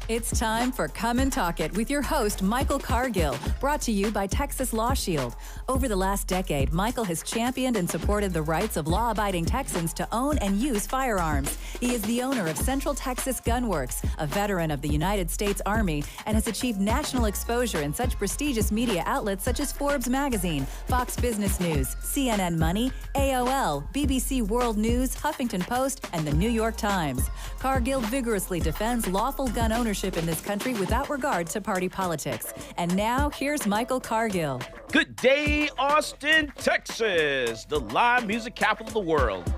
It's time for Come and Talk It with your host, Michael Cargill, brought to you by Texas Law Shield. Over the last decade, Michael has championed and supported the rights of law-abiding Texans to own and use firearms. He is the owner of Central Texas Gun Works, a veteran of the United States Army, and has achieved national exposure in such prestigious media outlets such as Forbes Magazine, Fox Business News, CNN Money, AOL, BBC World News, Huffington Post, and the New York Times. Cargill vigorously defends lawful gun ownership in this country without regard to party politics. And now, here's Michael Cargill. Good day, Austin, Texas, the live music capital of the world.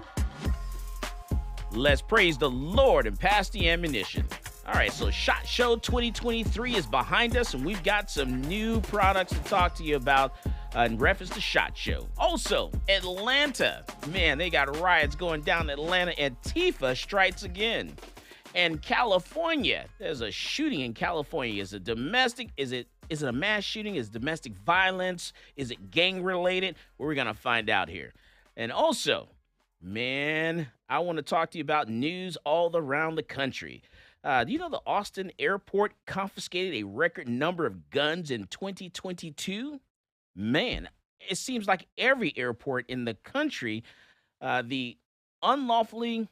Let's praise the Lord and pass the ammunition. All right, so SHOT Show 2023 is behind us, and we've got some new products to talk to you about in reference to SHOT Show. Also, Atlanta. Man, they got riots going down in Atlanta. Antifa strikes again. And California, there's a shooting in California. Is it domestic? Is it a mass shooting? Is it domestic violence? Is it gang related? We're going to find out here. And also, man, I want to talk to you about news all around the country. Do you know the Austin airport confiscated a record number of guns in 2022? Man, it seems like every airport in the country, the unlawfully,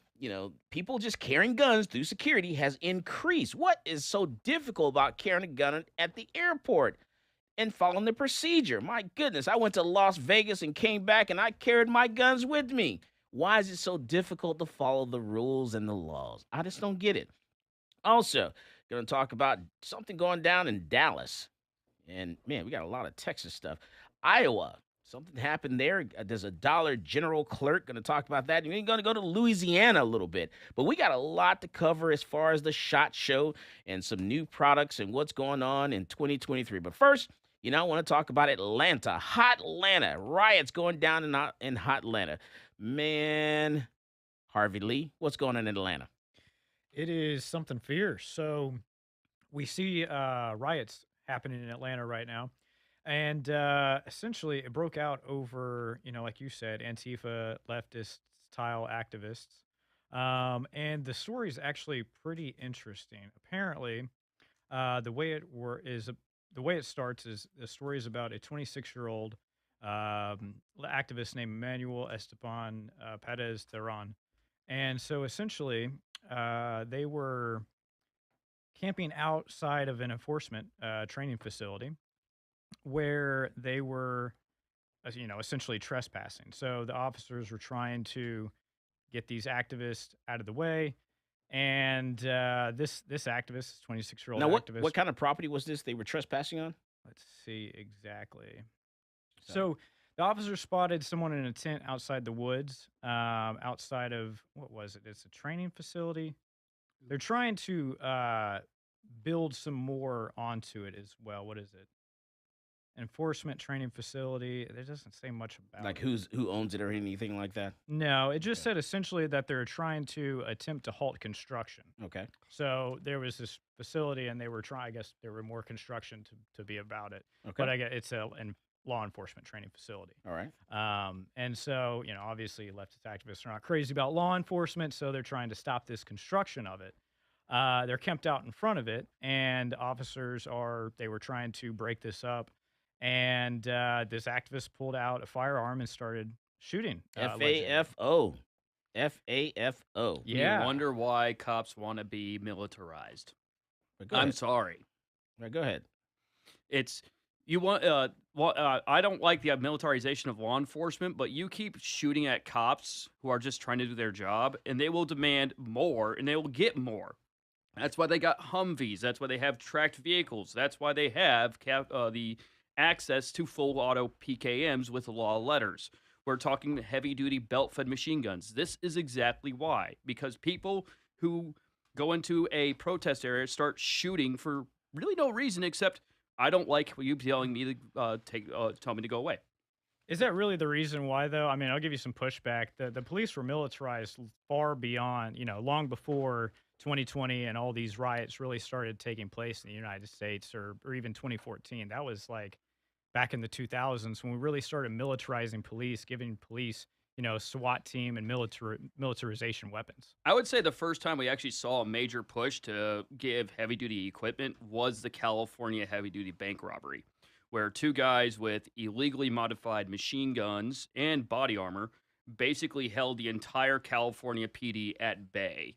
people just carrying guns through security has increased. What is so difficult about carrying a gun at the airport and following the procedure? My goodness, I went to Las Vegas and came back and I carried my guns with me. Why is it so difficult to follow the rules and the laws? I just don't get it. Also, going to talk about something going down in Dallas. And man, we got a lot of Texas stuff. Iowa. Something happened there. There's a Dollar General clerk. Going to talk about that. We're going to go to Louisiana a little bit. But we got a lot to cover as far as the SHOT Show and some new products and what's going on in 2023. But first, I want to talk about Atlanta. Hot Atlanta. Riots going down in Hot Atlanta. Man, Harvey Lee, what's going on in Atlanta? It is something fierce. So we see riots happening in Atlanta right now. And essentially, it broke out over, like you said, Antifa, leftist style activists. And the story is actually pretty interesting. Apparently, the way it starts is the story is about a 26-year-old activist named Manuel Esteban Perez Terran. And so essentially, they were camping outside of an enforcement training facility, where they were, essentially trespassing. So the officers were trying to get these activists out of the way. And this activist, 26-year-old activist. Now, what kind of property was this they were trespassing on? Let's see exactly. So the officers spotted someone in a tent outside the woods, outside of, what was it? It's a training facility. They're trying to build some more onto it as well. What is it? Enforcement training facility. It doesn't say much about like it. who owns it or anything like that? No, it just said essentially that they're trying to attempt to halt construction. Okay. So there was this facility, and they were trying. I guess there were more construction to be about it. Okay. But I guess it's a law enforcement training facility. All right. And so obviously leftist activists are not crazy about law enforcement, so they're trying to stop this construction of it. They're camped out in front of it, and officers they were trying to break this up. And this activist pulled out a firearm and started shooting. FAFO. FAFO. Yeah. You wonder why cops want to be militarized. I'm sorry. Right, go ahead. It's you want. I don't like the militarization of law enforcement, but you keep shooting at cops who are just trying to do their job, and they will demand more, and they will get more. That's why they got Humvees. That's why they have tracked vehicles. That's why they have the access to full auto PKMs with law letters. We're talking heavy-duty belt-fed machine guns. This is exactly why. Because people who go into a protest area start shooting for really no reason except, I don't like you telling me to tell me to go away. Is that really the reason why, though? I mean, I'll give you some pushback. The police were militarized far beyond, long before 2020 and all these riots really started taking place in the United States, or even 2014. That was like back in the 2000s when we really started militarizing police, giving police SWAT team and militarization weapons. I would say the first time we actually saw a major push to give heavy duty equipment was the California heavy duty bank robbery, where two guys with illegally modified machine guns and body armor basically held the entire California PD at bay.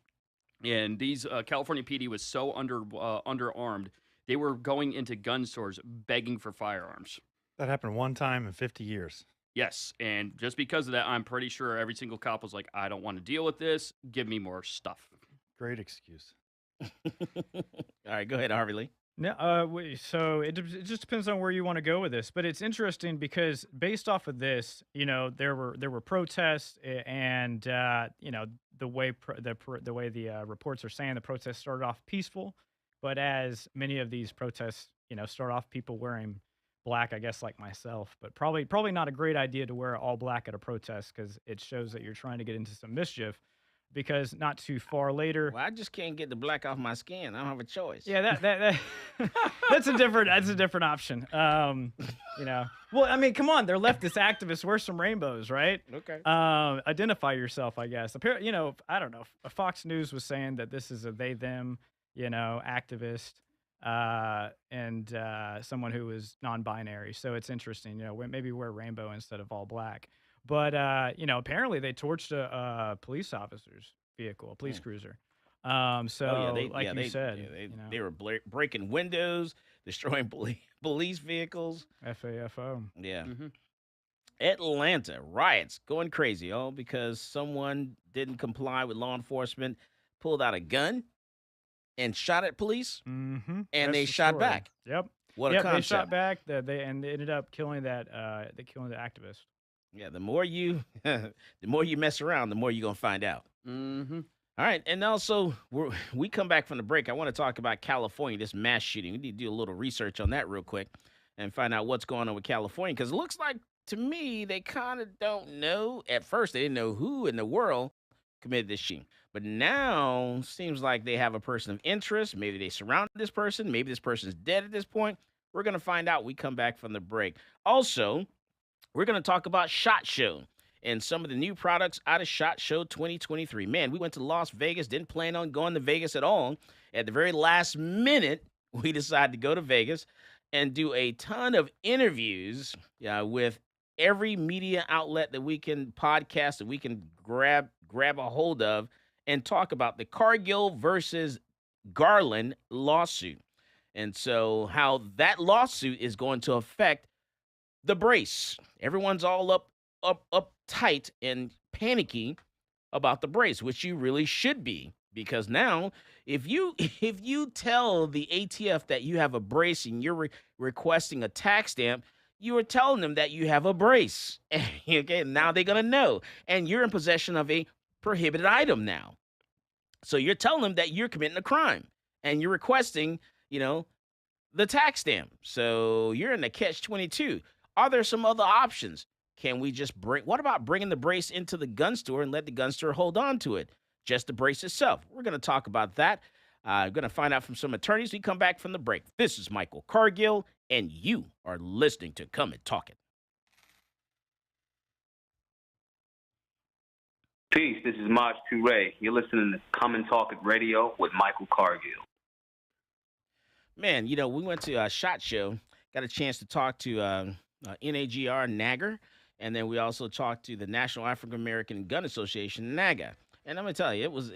And these California PD was so underarmed, they were going into gun stores begging for firearms. That happened one time in 50 years. Yes, and just because of that, I'm pretty sure every single cop was like, I don't want to deal with this. Give me more stuff. Great excuse. All right, go ahead, Harvey Lee. No, so it just depends on where you want to go with this, but it's interesting because based off of this, there were protests, and the way the reports are saying the protests started off peaceful, but as many of these protests, start off people wearing black, I guess, like myself, but probably not a great idea to wear all black at a protest because it shows that you're trying to get into some mischief. Because not too far later, Well, I just can't get the black off my skin. I don't have a choice. yeah, that that's a different option. Well, I mean, come on, they're leftist activists. Wear some rainbows, right? Okay. Identify yourself, I guess. Apparently, I don't know. Fox News was saying that this is a they them, activist, and someone who is non-binary. So it's interesting. Maybe wear rainbow instead of all black. But apparently they torched a police officer's vehicle, a police cruiser. So you said, they were breaking windows, destroying police vehicles. FAFO. Yeah. Mm-hmm. Atlanta riots going crazy, all because someone didn't comply with law enforcement, pulled out a gun, and shot at police, Mm-hmm. and they shot back. Yep. What a Yep. concept! They shot back. They ended up killing that. They killing the activist. Yeah, the more you mess around, the more you're gonna find out. Mm-hmm. All right, and also we come back from the break. I want to talk about California, this mass shooting. We need to do a little research on that real quick and find out what's going on with California, because it looks like to me they kind of don't know. At first, they didn't know who in the world committed this shooting, but now seems like they have a person of interest. Maybe they surrounded this person. Maybe this person's dead at this point. We're gonna find out. We come back from the break. Also, we're going to talk about SHOT Show and some of the new products out of SHOT Show 2023. Man, we went to Las Vegas, didn't plan on going to Vegas at all. At the very last minute, we decided to go to Vegas and do a ton of interviews with every media outlet that we can podcast, that we can grab a hold of, and talk about the Cargill versus Garland lawsuit. And so how that lawsuit is going to affect the brace. Everyone's all uptight and panicky about the brace, which you really should be, because now if you tell the ATF that you have a brace and you're requesting a tax stamp, you are telling them that you have a brace. Okay, now they're gonna know, and you're in possession of a prohibited item now. So you're telling them that you're committing a crime, and you're requesting, the tax stamp. So you're in the catch-22. Are there some other options? Can we just what about bringing the brace into the gun store and let the gun store hold on to it? Just the brace itself. We're going to talk about that. I'm going to find out from some attorneys. We come back from the break. This is Michael Cargill, and you are listening to Come and Talk It. Peace, this is Maj Toure. You're listening to Come and Talk It Radio with Michael Cargill. Man, we went to a SHOT Show, got a chance to talk to NAGR, NAGR, and then we also talked to the National African American Gun Association, NAGA. And I'm gonna tell you, it was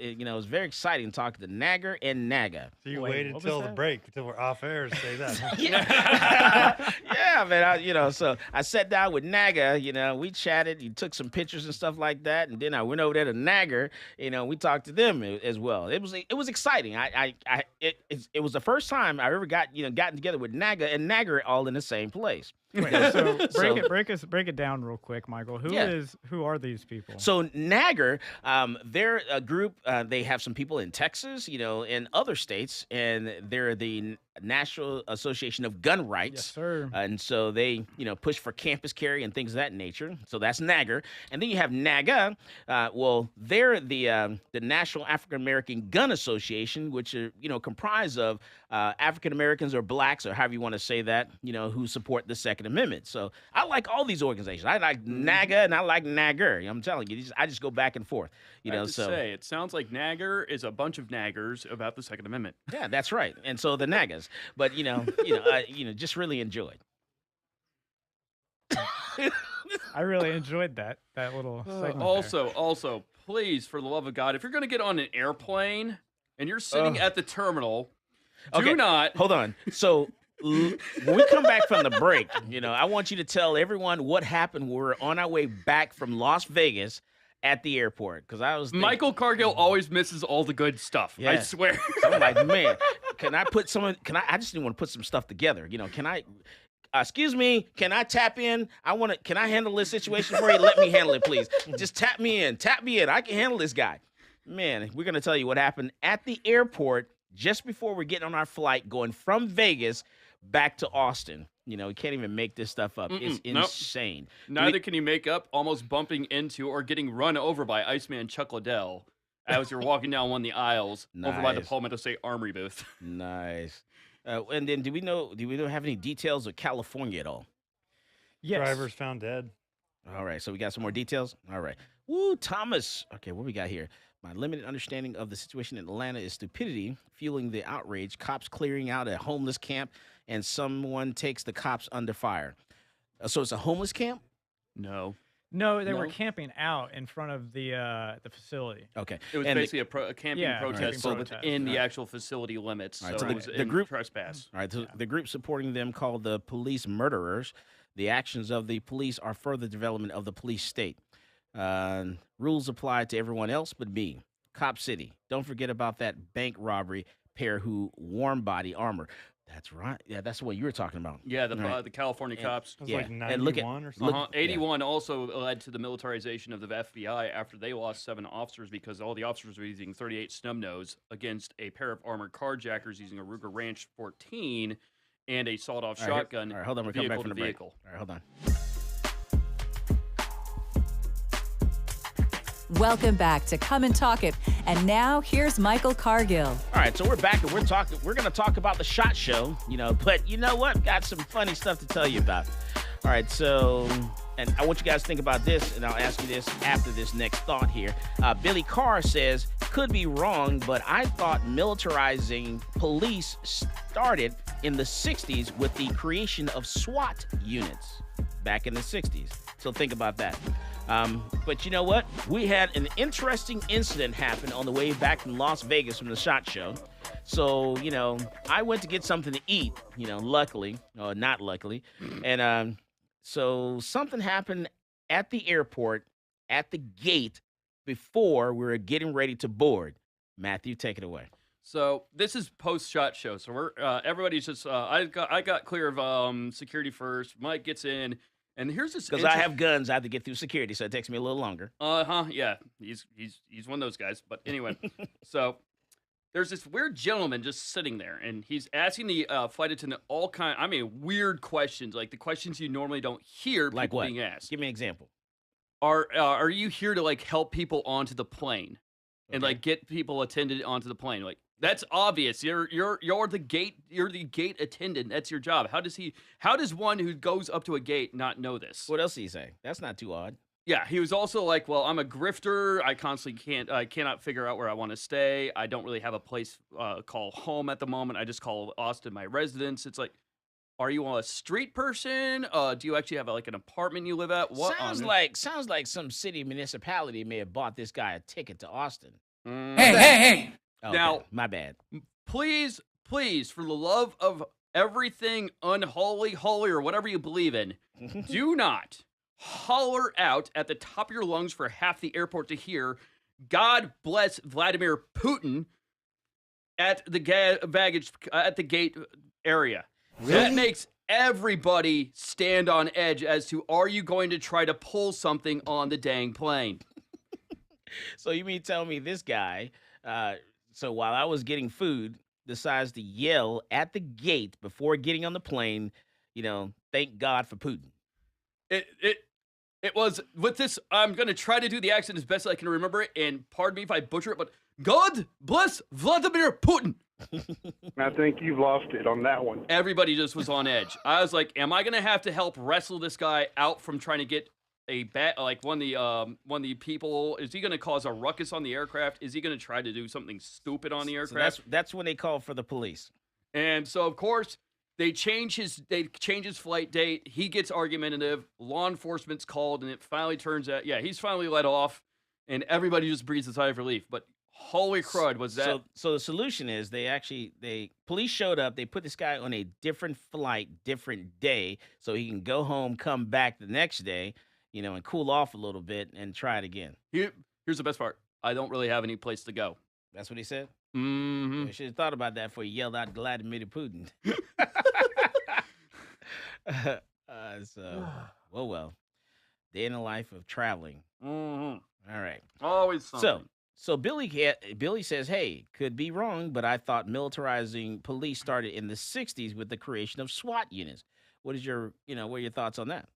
very exciting talking to NAGR and NAGA. So you waited until the break, until we're off air to say that. Huh? Yeah, man. So I sat down with NAGA. We chatted. He took some pictures and stuff like that, and then I went over there to NAGR. We talked to them as well. It was exciting. It was the first time I ever gotten together with NAGA and NAGR all in the same place. Wait, so break it down real quick, Michael. Who are these people? So NAGR, they're a group. They have some people in Texas, in other states, and they're the National Association of Gun Rights. Yes, sir. And so so they, push for campus carry and things of that nature. So that's NAGR. And then you have NAGA. Well, they're the National African American Gun Association, which are, comprised of African Americans or blacks, or however you want to say that, who support the Second Amendment. So I like all these organizations. I like NAGA and I like NAGR. I'm telling you, I just go back and forth. I have to say, it sounds like NAGR is a bunch of naggers about the Second Amendment. Yeah, that's right. And so the NAGAs, but just really enjoyed. I really enjoyed that little segment. Also, please, for the love of God, if you're going to get on an airplane and you're sitting at the terminal, do not. Hold on. So when we come back from the break, I want you to tell everyone what happened. We're on our way back from Las Vegas at the airport, because I was thinking, Michael Cargill always misses all the good stuff. Yeah. I swear. So I'm like, man, can I put some? I just didn't want to put some stuff together. Can I? Excuse me, can I tap in? Can I handle this situation for you? Let me handle it, please. Just tap me in. I can handle this guy. Man, we're going to tell you what happened at the airport just before we're getting on our flight going from Vegas back to Austin. We can't even make this stuff up. It's insane. Nope. Neither can you make up almost bumping into or getting run over by Iceman Chuck Liddell as you're walking down one of the aisles over by the Palmetto State Armory booth. Nice. And then do we have any details of California at all? Yes. Drivers found dead. All right, so we got some more details? All right. Woo, Thomas. Okay, what we got here? My limited understanding of the situation in Atlanta is stupidity fueling the outrage. Cops clearing out a homeless camp, and someone takes the cops under fire. So it's a homeless camp? No, they were camping out in front of the facility. Okay. It was basically a camping protest, but within the actual facility limits. All right, so so it was the group trespass. All right, so the group supporting them, called the Police Murderers. The actions of the police are further development of the police state. Rules apply to everyone else but me. Cop City. Don't forget about that bank robbery pair who warm body armor. That's right. Yeah, that's what you were talking about. Yeah, the California cops. It was like 91 or something. 81 also led to the militarization of the FBI after they lost 7 officers because all the officers were using 38 snub-nose against a pair of armored carjackers using a Ruger Ranch 14 and a sawed-off shotgun. All right, hold on. We're coming back from the break. All right, hold on. Welcome back to Come and Talk It. And now here's Michael Cargill. All right, so we're back and we're going to talk about the SHOT Show, but you know what? Got some funny stuff to tell you about. All right, so, and I want you guys to think about this, and I'll ask you this after this next thought here. Billy Carr says, could be wrong, but I thought militarizing police started in the 60s with the creation of SWAT units back in the 60s. So think about that. But you know what? We had an interesting incident happen on the way back from Las Vegas from the SHOT Show. So, I went to get something to eat, luckily, or not luckily. And so something happened at the airport, at the gate, before we were getting ready to board. Matthew, take it away. So this is post-SHOT Show. So we're everybody's just I got clear of security first. Mike gets in. And here's this because I have guns, I have to get through security, so it takes me a little longer. Yeah, he's one of those guys. But anyway, so there's this weird gentleman just sitting there, and he's asking the flight attendant weird questions, like the questions you normally don't hear like people what? being asked. Give me an example. Are you here to help people onto the plane and get people attended onto the plane? That's obvious. You're the gate attendant. That's your job. How does one who goes up to a gate not know this? What else did he say? That's not too odd. Yeah, he was also like, well, I'm a grifter. I constantly cannot figure out where I want to stay. I don't really have a place called home at the moment. I just call Austin my residence. It's like, are you a street person? Do you actually have an apartment you live at? What sounds like some city municipality may have bought this guy a ticket to Austin. Hey. Okay, now, my bad. Please, for the love of everything unholy, holy, or whatever you believe in, do not holler out at the top of your lungs for half the airport to hear, God bless Vladimir Putin at the baggage at the gate area. Really? That makes everybody stand on edge as to, are you going to try to pull something on the dang plane? So you mean tell me this guy, so while I was getting food, decides to yell at the gate before getting on the plane, thank God for Putin. It was with this. I'm gonna try to do the accent as best I can remember it, and pardon me if I butcher it, but God bless Vladimir Putin. I think you've lost it on that one. Everybody just was on edge. I was like, am I gonna have to help wrestle this guy out from trying to get a bat? Like one of the people, is he gonna cause a ruckus on the aircraft? Is he gonna try to do something stupid on the aircraft? So that's when they call for the police. And so of course they change his flight date. He gets argumentative. Law enforcement's called, and it finally turns out, he's finally let off, and everybody just breathes a sigh of relief. But holy crud, was that? So the solution is police showed up. They put this guy on a different flight, different day, so he can go home, come back the next day, and cool off a little bit and try it again. Here's the best part. I don't really have any place to go. That's what he said? Mm-hmm. You should have thought about that before you yelled out Vladimir Putin. Well. Day in the life of traveling. Mm-hmm. All right. Always something. So Billy says, hey, could be wrong, but I thought militarizing police started in the 60s with the creation of SWAT units. What are your thoughts on that?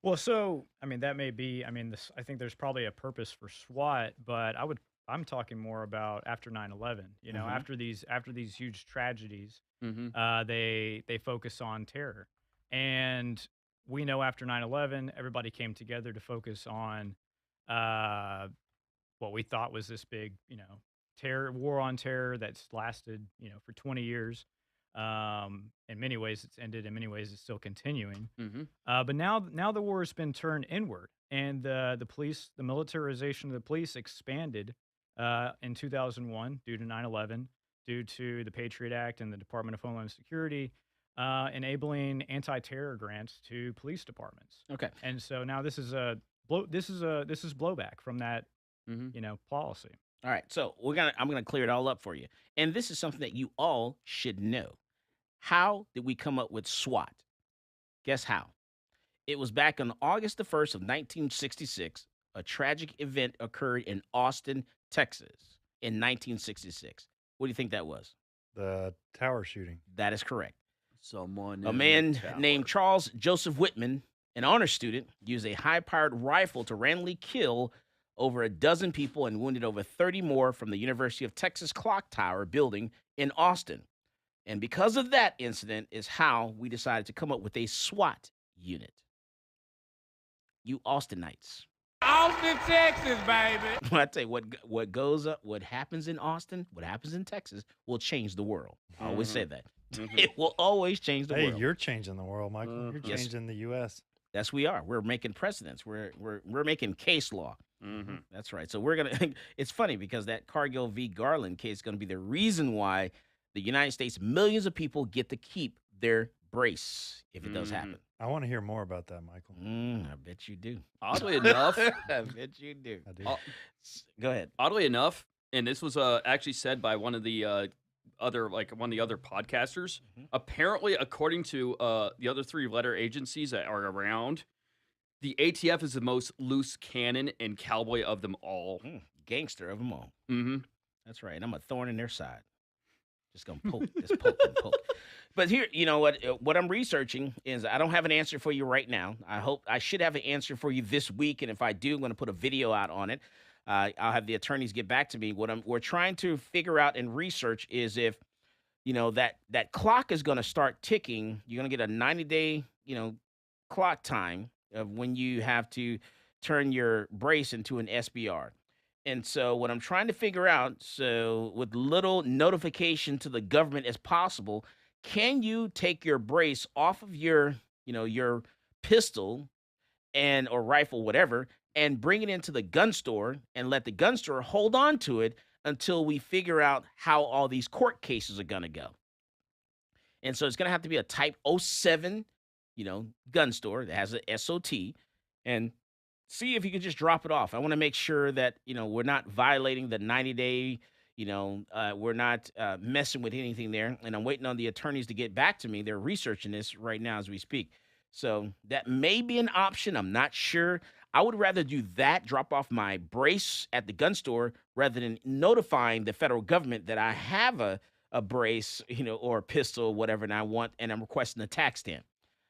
Well, so, that may be, I think there's probably a purpose for SWAT, but I'm talking more about after 9/11, after these huge tragedies, they focus on terror. And we know after 9/11, everybody came together to focus on what we thought was this big, war on terror that's lasted, for 20 years. In many ways, it's ended. In many ways, it's still continuing. But now the war has been turned inward, and the militarization of the police expanded in 2001 due to 9/11, due to the Patriot Act and the Department of Homeland Security enabling anti-terror grants to police departments. Okay, and so now this is blowback from that, policy. All right, so I'm gonna clear it all up for you, and this is something that you all should know. How did we come up with SWAT? Guess how? It was back on August the 1st of 1966. A tragic event occurred in Austin, Texas, in 1966. What do you think that was? The tower shooting. That is correct. A man named Charles Joseph Whitman, an honor student, used a high-powered rifle to randomly kill over a dozen people and wounded over 30 more from the University of Texas Clock Tower building in Austin. And because of that incident is how we decided to come up with a SWAT unit. You Austinites. Austin, Texas, baby. I tell you what goes up, what happens in Austin, what happens in Texas will change the world. I always say that. It will always change the world. Hey, you're changing the world, Michael. You're changing the U.S. Yes, we are. We're making precedents. We're making case law. That's right. So we're gonna. It's funny because that Cargill v. Garland case is gonna be the reason why the United States, millions of people get to keep their brace if it does happen. I want to hear more about that, Michael. I bet you do. Oddly enough, I bet you do. I do. Go ahead. Oddly enough, and this was actually said by one of the other podcasters. Apparently, according to the other three-letter agencies that are around, the ATF is the most loose cannon and cowboy of them all. Gangster of them all. That's right. And I'm a thorn in their side. Just gonna poke, just poke and poke. But here, you know what I'm researching is I don't have an answer for you right now. I should have an answer for you this week, and if I do, I'm gonna put a video out on it. I'll have the attorneys get back to me. We're trying to figure out and research is if, that clock is gonna start ticking. You're gonna get a 90-day, clock time of when you have to turn your brace into an SBR. And so what I'm trying to figure out, so with little notification to the government as possible, can you take your brace off of your pistol or rifle, whatever, and bring it into the gun store and let the gun store hold on to it until we figure out how all these court cases are going to go. And so it's going to have to be a type 07, gun store that has a SOT, and see if you can just drop it off. I want to make sure that, we're not violating the 90-day, we're not messing with anything there. And I'm waiting on the attorneys to get back to me. They're researching this right now as we speak. So that may be an option. I'm not sure. I would rather do that, drop off my brace at the gun store rather than notifying the federal government that I have a a brace, or a pistol or whatever, and I'm requesting a tax stamp.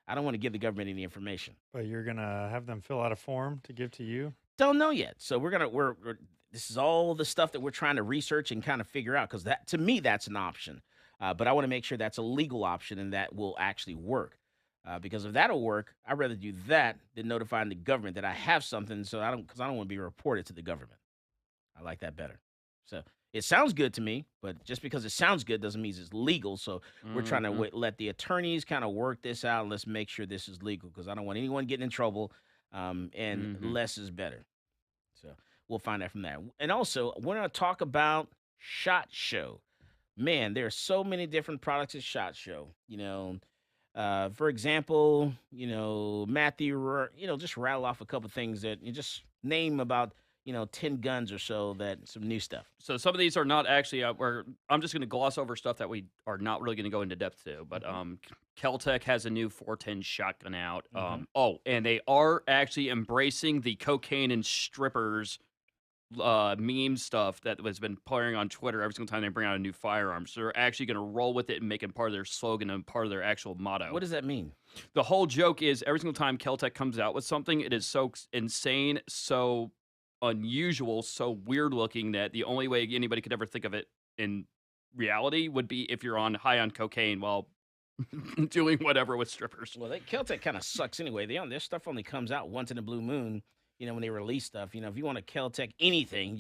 I don't want to give the government any information. But you're gonna have them fill out a form to give to you. Don't know yet. So we're this is all the stuff that we're trying to research and kind of figure out, because that, to me, that's an option. But I want to make sure that's a legal option and that will actually work. Because if that'll work, I'd rather do that than notifying the government that I have something. Because I don't want to be reported to the government. I like that better. So it sounds good to me, but just because it sounds good doesn't mean it's legal. So we're trying to let the attorneys kind of work this out, and let's make sure this is legal, because I don't want anyone getting in trouble, and less is better. So we'll find out from that. And also, we're going to talk about SHOT Show. Man, there are so many different products at SHOT Show. For example, Matthew, just rattle off a couple things that you just name about, 10 guns or so, that some new stuff. So some of these are not actually where I'm just going to gloss over stuff that we are not really going to go into depth to. But Kel-Tec has a new 410 shotgun out. And they are actually embracing the cocaine and strippers meme stuff that has been playing on Twitter every single time they bring out a new firearm. So they're actually going to roll with it and make it part of their slogan and part of their actual motto. What does that mean? The whole joke is every single time Kel-Tec comes out with something, it is so insane, so unusual, so weird looking that the only way anybody could ever think of it in reality would be if you're high on cocaine while doing whatever with strippers. Well, Kel-Tec kind of sucks anyway. Their stuff only comes out once in a blue moon. When they release stuff, if you want to Kel-Tec anything,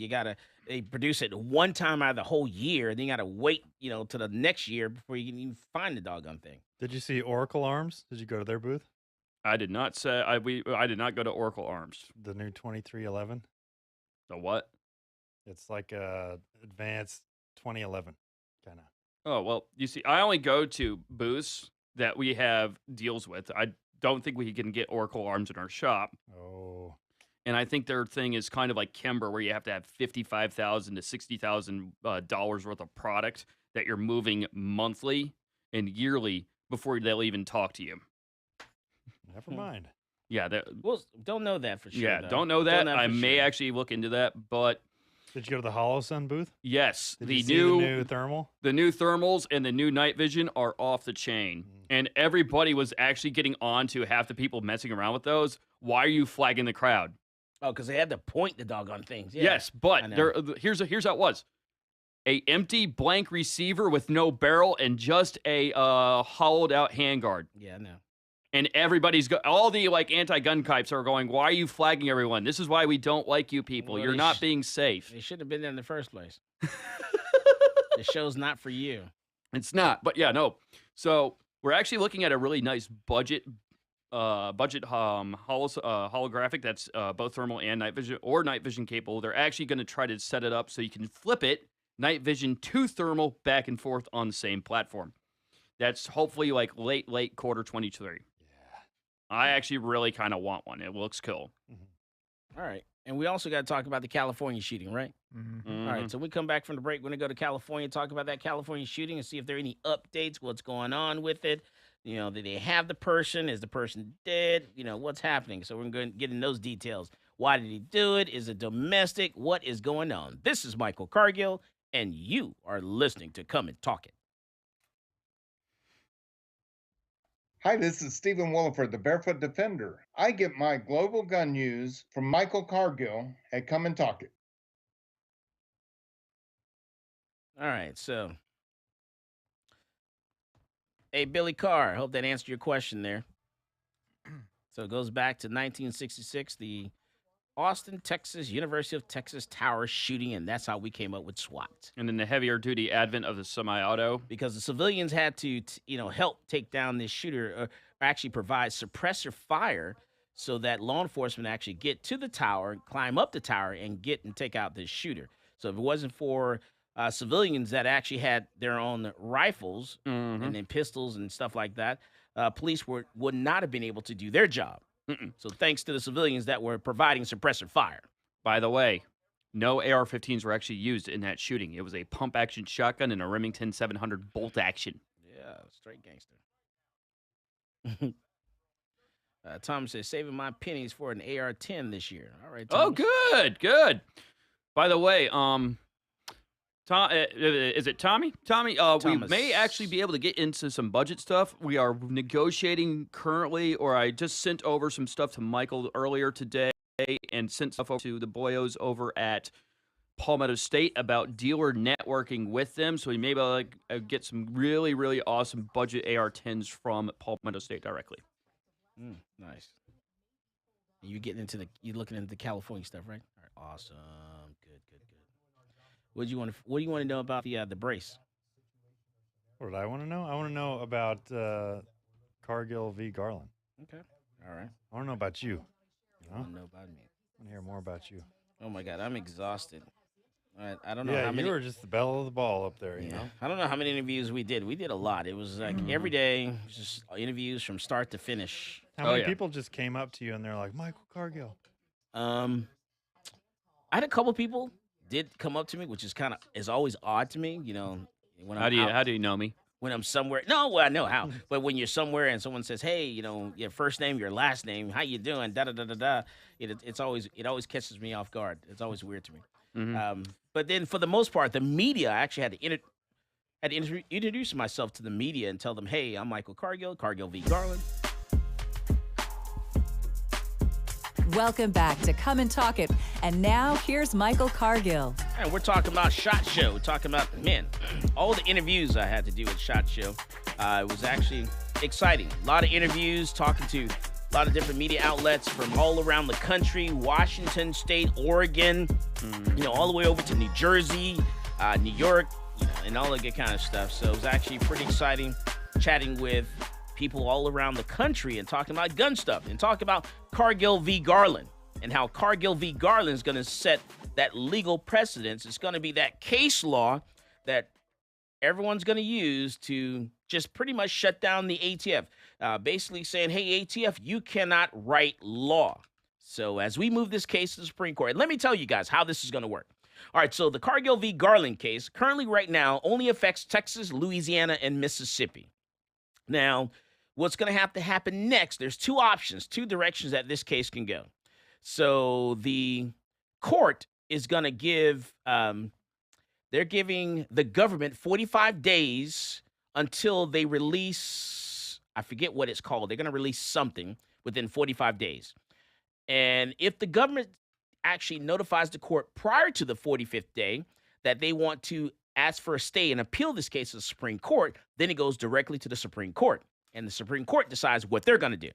they produce it one time out of the whole year. Then you gotta wait, to the next year before you can even find the doggone thing. Did you see Oracle Arms? Did you go to their booth? I did not say I did not go to Oracle Arms. The new 2311. The what? It's like a advanced 2011 kind of. Oh well, you see, I only go to booths that we have deals with. I don't think we can get Oracle Arms in our shop. Oh. And I think their thing is kind of like Kimber, where you have to have $55,000 to $60,000 worth of product that you're moving monthly and yearly before they'll even talk to you. Never mind. Yeah, don't know that for sure. Yeah, though. don't know that. Don't I may actually look into that, but did you go to the HoloSun booth? Yes, Did you see the new thermal? The new thermals and the new night vision are off the chain, and everybody was actually getting on to half the people messing around with those. Why are you flagging the crowd? Oh, because they had to point the doggone things. Yeah. Yes, but here's how it was: a empty blank receiver with no barrel and just a hollowed out handguard. Yeah, I know. And everybody's all the anti-gun types are going, why are you flagging everyone? This is why we don't like you people. You're not being safe. They shouldn't have been there in the first place. The show's not for you. It's not. But yeah, no. So we're actually looking at a really nice budget holographic that's both thermal and night vision capable. They're actually going to try to set it up so you can flip it night vision to thermal back and forth on the same platform. That's hopefully late quarter 23. I actually really kind of want one. It looks cool. All right. And we also got to talk about the California shooting, right? All right. So we come back from the break. We're going to go to California, talk about that California shooting and see if there are any updates, what's going on with it. Do they have the person? Is the person dead? What's happening? So we're going to get in those details. Why did he do it? Is it domestic? What is going on? This is Michael Cargill, and you are listening to Come and Talk It. Hi, this is Stephen Williford, the Barefoot Defender. I get my global gun news from Michael Cargill at Come and Talk It. All right, so. Hey, Billy Carr, hope that answered your question there. So it goes back to 1966, the Austin, Texas, University of Texas Tower shooting, and that's how we came up with SWAT. And then the heavier duty advent of the semi-auto. Because the civilians had to, help take down this shooter, or actually provide suppressor fire so that law enforcement actually get to the tower, climb up the tower, and get and take out this shooter. So if it wasn't for civilians that actually had their own rifles and then pistols and stuff like that, police would not have been able to do their job. So thanks to the civilians that were providing suppressor fire. By the way, no AR-15s were actually used in that shooting. It was a pump-action shotgun and a Remington 700 bolt action. Yeah, straight gangster. Tom says, saving my pennies for an AR-10 this year. All right, Tom. Oh, good. By the way, Is it Tommy? Tommy, we Thomas. may actually be able to get into some budget stuff. We are negotiating currently, or I just sent over some stuff to Michael earlier today and sent stuff over to the boyos over at Palmetto State about dealer networking with them. So we may be able to get some really, really awesome budget AR-10s from Palmetto State directly. Nice. You looking into the California stuff, right? All right, awesome. Good. What do you want to know about the brace? What did I want to know? I want to know about Cargill v. Garland. Okay. All right. I want to know about you. I want to know about me. I want to hear more about you. Oh my God, I'm exhausted. I don't know Yeah, how many. you were just the belle of the ball up there, you know? I don't know how many interviews we did. We did a lot. It was like every day, just interviews from start to finish. How many people just came up to you and they're like, Michael Cargill? I had a couple people did come up to me, which is always odd to me. You know, when How do you know me? when I'm somewhere. No, well, I know how. But when you're somewhere and someone says, "Hey, you know, your first name, your last name, how you doing?" Da da da da da. It always catches me off guard. It's always weird to me. But then for the most part, the media, I actually had to introduce myself to the media and tell them, "Hey, I'm Michael Cargill, Cargill v. Garland." Welcome back to Come and Talk It. And now here's Michael Cargill. And we're talking about SHOT Show. We're talking about, man, all the interviews I had to do at SHOT Show. It was actually exciting. A lot of interviews, talking to a lot of different media outlets from all around the country, Washington State, Oregon, all the way over to New Jersey, New York, and all that good kind of stuff. So it was actually pretty exciting chatting with people all around the country and talking about gun stuff and talking about Cargill v. Garland and how Cargill v. Garland is going to set that legal precedence. It's going to be that case law that everyone's going to use to just pretty much shut down the ATF. Basically saying, hey, ATF, you cannot write law. So as we move this case to the Supreme Court, and let me tell you guys how this is going to work. All right, so the Cargill v. Garland case currently right now only affects Texas, Louisiana, and Mississippi. Now, what's going to have to happen next, there's two options, two directions that this case can go. So the court is going to they're giving the government 45 days until they release, I forget what it's called. They're going to release something within 45 days. And if the government actually notifies the court prior to the 45th day that they want to ask for a stay and appeal this case to the Supreme Court, then it goes directly to the Supreme Court. And the Supreme Court decides what they're going to do.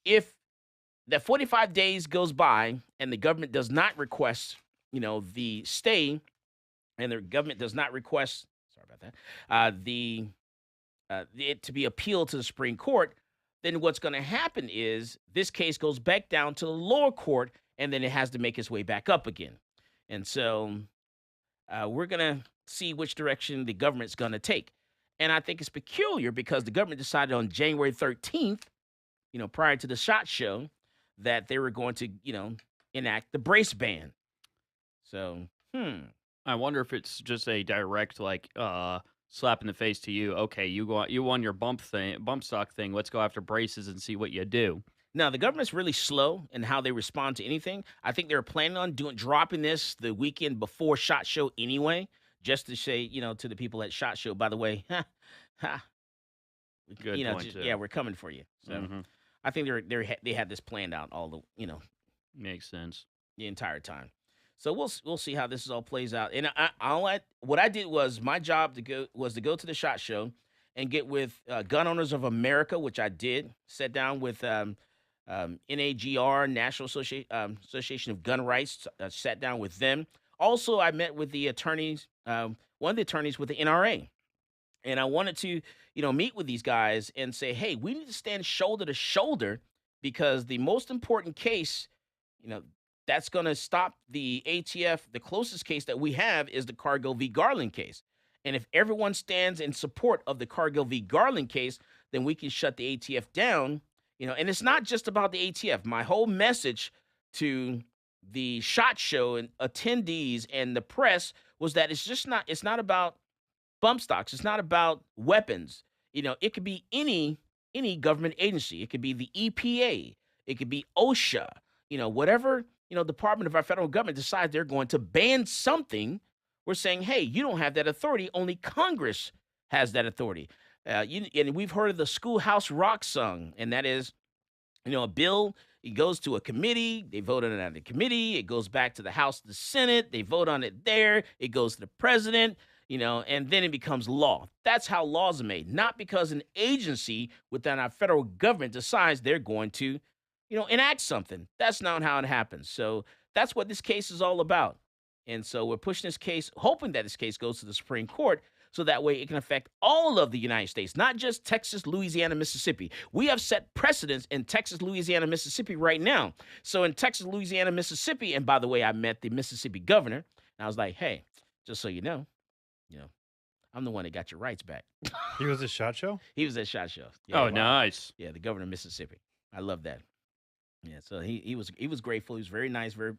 If that 45 days goes by and the government does not request, the stay, and the government does not request, it to be appealed to the Supreme Court, then what's going to happen is this case goes back down to the lower court, and then it has to make its way back up again. And so we're going to see which direction the government's going to take. And I think it's peculiar because the government decided on January 13th, prior to the SHOT Show, that they were going to, enact the brace ban. So, I wonder if it's just a direct, slap in the face to you. Okay, you won your bump stock thing. Let's go after braces and see what you do. Now, the government's really slow in how they respond to anything. I think they're planning on dropping this the weekend before SHOT Show anyway, just to say, to the people at SHOT Show, by the way, Good point, too. Yeah, we're coming for you. So I think they had this planned out all the, makes sense, the entire time. So we'll see how this all plays out. And what I did was my job to go to the SHOT Show and get with Gun Owners of America, which I did. Sat down with NAGR, National Association of Gun Rights. Sat down with them. Also, I met with the attorneys, one of the attorneys with the NRA. And I wanted to, meet with these guys and say, hey, we need to stand shoulder to shoulder because the most important case, that's going to stop the ATF, the closest case that we have is the Cargill v. Garland case. And if everyone stands in support of the Cargill v. Garland case, then we can shut the ATF down, and it's not just about the ATF. My whole message to the SHOT Show and attendees and the press was that it's not about bump stocks. It's not about weapons. It could be any government agency. It could be the EPA. It could be OSHA. Whatever, Department of our federal government decides they're going to ban something, we're saying, hey, you don't have that authority. Only Congress has that authority. And we've heard of the Schoolhouse Rock song, and that is, a bill, it goes to a committee, they vote on it at the committee, it goes back to the House, the Senate, they vote on it there, it goes to the president, and then it becomes law. That's how laws are made, not because an agency within our federal government decides they're going to, enact something. That's not how it happens. So that's what this case is all about. And so we're pushing this case, hoping that this case goes to the Supreme Court, so that way it can affect all of the United States, not just Texas, Louisiana, Mississippi. We have set precedents in Texas, Louisiana, Mississippi right now. So in Texas, Louisiana, Mississippi, and by the way, I met the Mississippi governor, and I was like, hey, just so you know, I'm the one that got your rights back. He was at SHOT Show? He was at SHOT Show. Yeah, Oh, nice. Yeah, the governor of Mississippi. I love that. Yeah, so he was grateful. He was very nice, very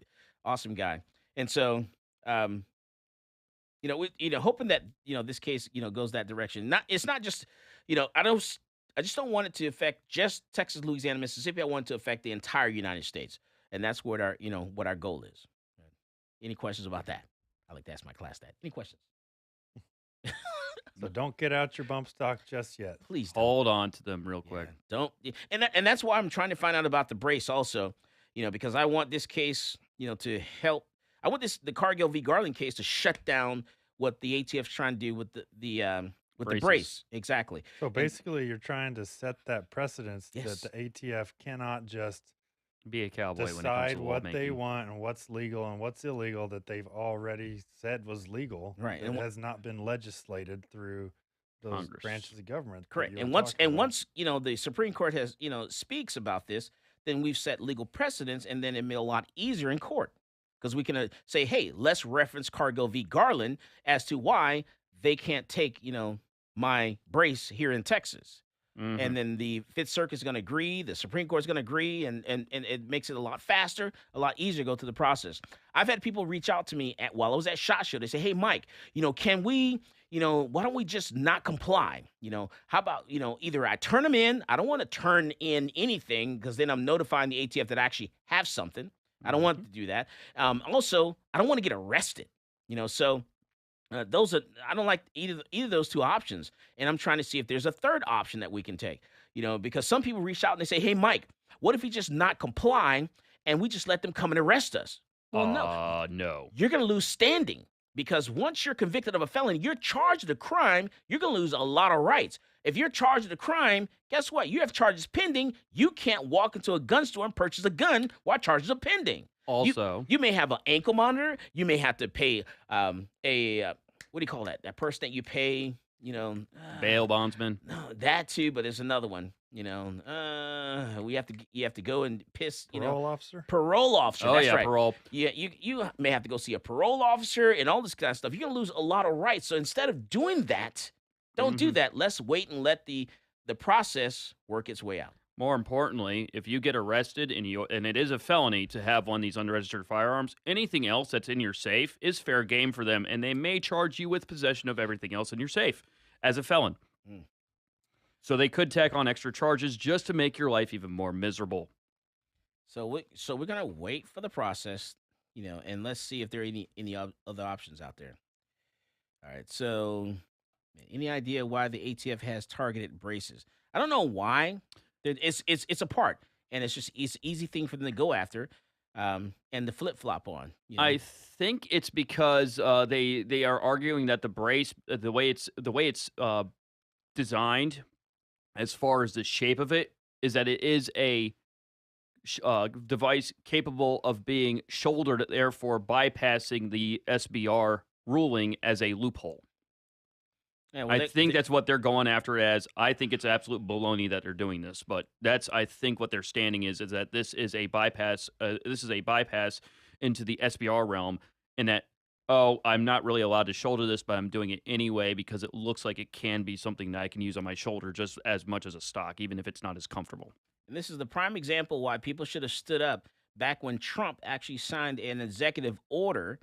awesome guy. And so, hoping that this case goes that direction. It's not just I just don't want it to affect just Texas, Louisiana, Mississippi. I want it to affect the entire United States, and that's what our goal is. Any questions about that? I like to ask my class that. Any questions? So don't get out your bump stock just yet. Please don't. Hold on to them real quick. Don't. And that's why I'm trying to find out about the brace also, because I want this case, to help. I want the Cargill v. Garland case to shut down what the ATF's trying to do with the brace. Exactly. So basically, you're trying to set that precedence Yes. that the ATF cannot just Be a cowboy when it comes decide to what they lawmaking. want and what's legal and what's illegal that they've already said was legal. Right. It And has not been legislated through those Congress. branches of government. that Correct. you were And once talking about. the Supreme Court has speaks about this, then we've set legal precedents, and then it made a lot easier in court because we can say, hey, let's reference Cargill v. Garland as to why they can't take my brace here in Texas. Mhm. And then the Fifth Circuit is going to agree, the Supreme Court is going to agree, and it makes it a lot faster, a lot easier to go through the process. I've had people reach out to me while I was at SHOT Show. They say, hey, Mike, can we, why don't we just not comply? How about, either I turn them in. I don't want to turn in anything because then I'm notifying the ATF that I actually have something. I don't want to do that. Also, I don't want to get arrested, so those are, I don't like either of those two options. And I'm trying to see if there's a third option that we can take, because some people reach out and they say, hey, Mike, what if we just not comply and we just let them come and arrest us? Well, no. No. You're going to lose standing because once you're convicted of a felony, you're charged with a crime, you're going to lose a lot of rights. If you're charged with a crime, guess what? You have charges pending. You can't walk into a gun store and purchase a gun while charges are pending. Also, You may have an ankle monitor. You may have to pay what do you call that? That person that you pay, bail bondsman. No, that too, but there's another one. You have to go and piss. Parole officer? Parole officer. Oh, that's yeah, right. parole. Yeah, you may have to go see a parole officer and all this kind of stuff. You're gonna lose a lot of rights. So instead of doing that, don't do that. Let's wait and let the process work its way out. More importantly, if you get arrested and it is a felony to have one of these unregistered firearms, anything else that's in your safe is fair game for them, and they may charge you with possession of everything else in your safe as a felon. Mm. So they could tack on extra charges just to make your life even more miserable. So we're gonna wait for the process, and let's see if there are any other options out there. All right. So, any idea why the ATF has targeted braces? I don't know why. It's a part, and it's an easy thing for them to go after, and the flip flop on. I think it's because they are arguing that the brace, the way it's designed, as far as the shape of it, is that it is a device capable of being shouldered, therefore bypassing the SBR ruling as a loophole. Yeah, well, I think that's what they're going after it as. I think it's absolute baloney that they're doing this, but that's, I think, what their standing is that this is a bypass. This is a bypass into the SBR realm, and that I'm not really allowed to shoulder this, but I'm doing it anyway because it looks like it can be something that I can use on my shoulder just as much as a stock, even if it's not as comfortable. And this is the prime example why people should have stood up back when Trump actually signed an executive order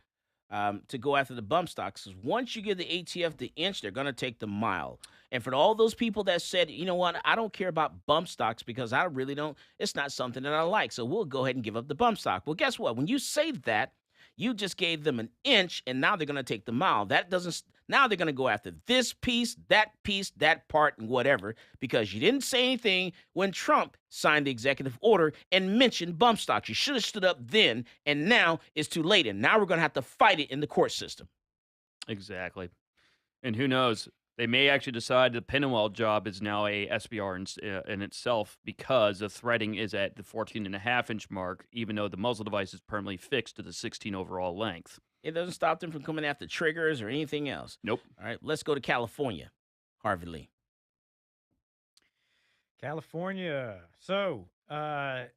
to go after the bump stocks. Because once you give the ATF the inch, they're going to take the mile. And for all those people that said, you know what, I don't care about bump stocks because I really don't, it's not something that I like. So we'll go ahead and give up the bump stock. Well, guess what? When you say that, You just gave them an inch, and now they're going to take the mile. That doesn't. Now they're going to go after this piece, that part, and whatever, because you didn't say anything when Trump signed the executive order and mentioned bump stocks. You should have stood up then, and now it's too late. And now we're going to have to fight it in the court system. Exactly. And who knows? They may actually decide the Pinwell job is now a SBR in itself because the threading is at the 14.5-inch mark, even though the muzzle device is permanently fixed to the 16 overall length. It doesn't stop them from coming after triggers or anything else. Nope. All right, let's go to California. Harvey Lee. California. So, I'm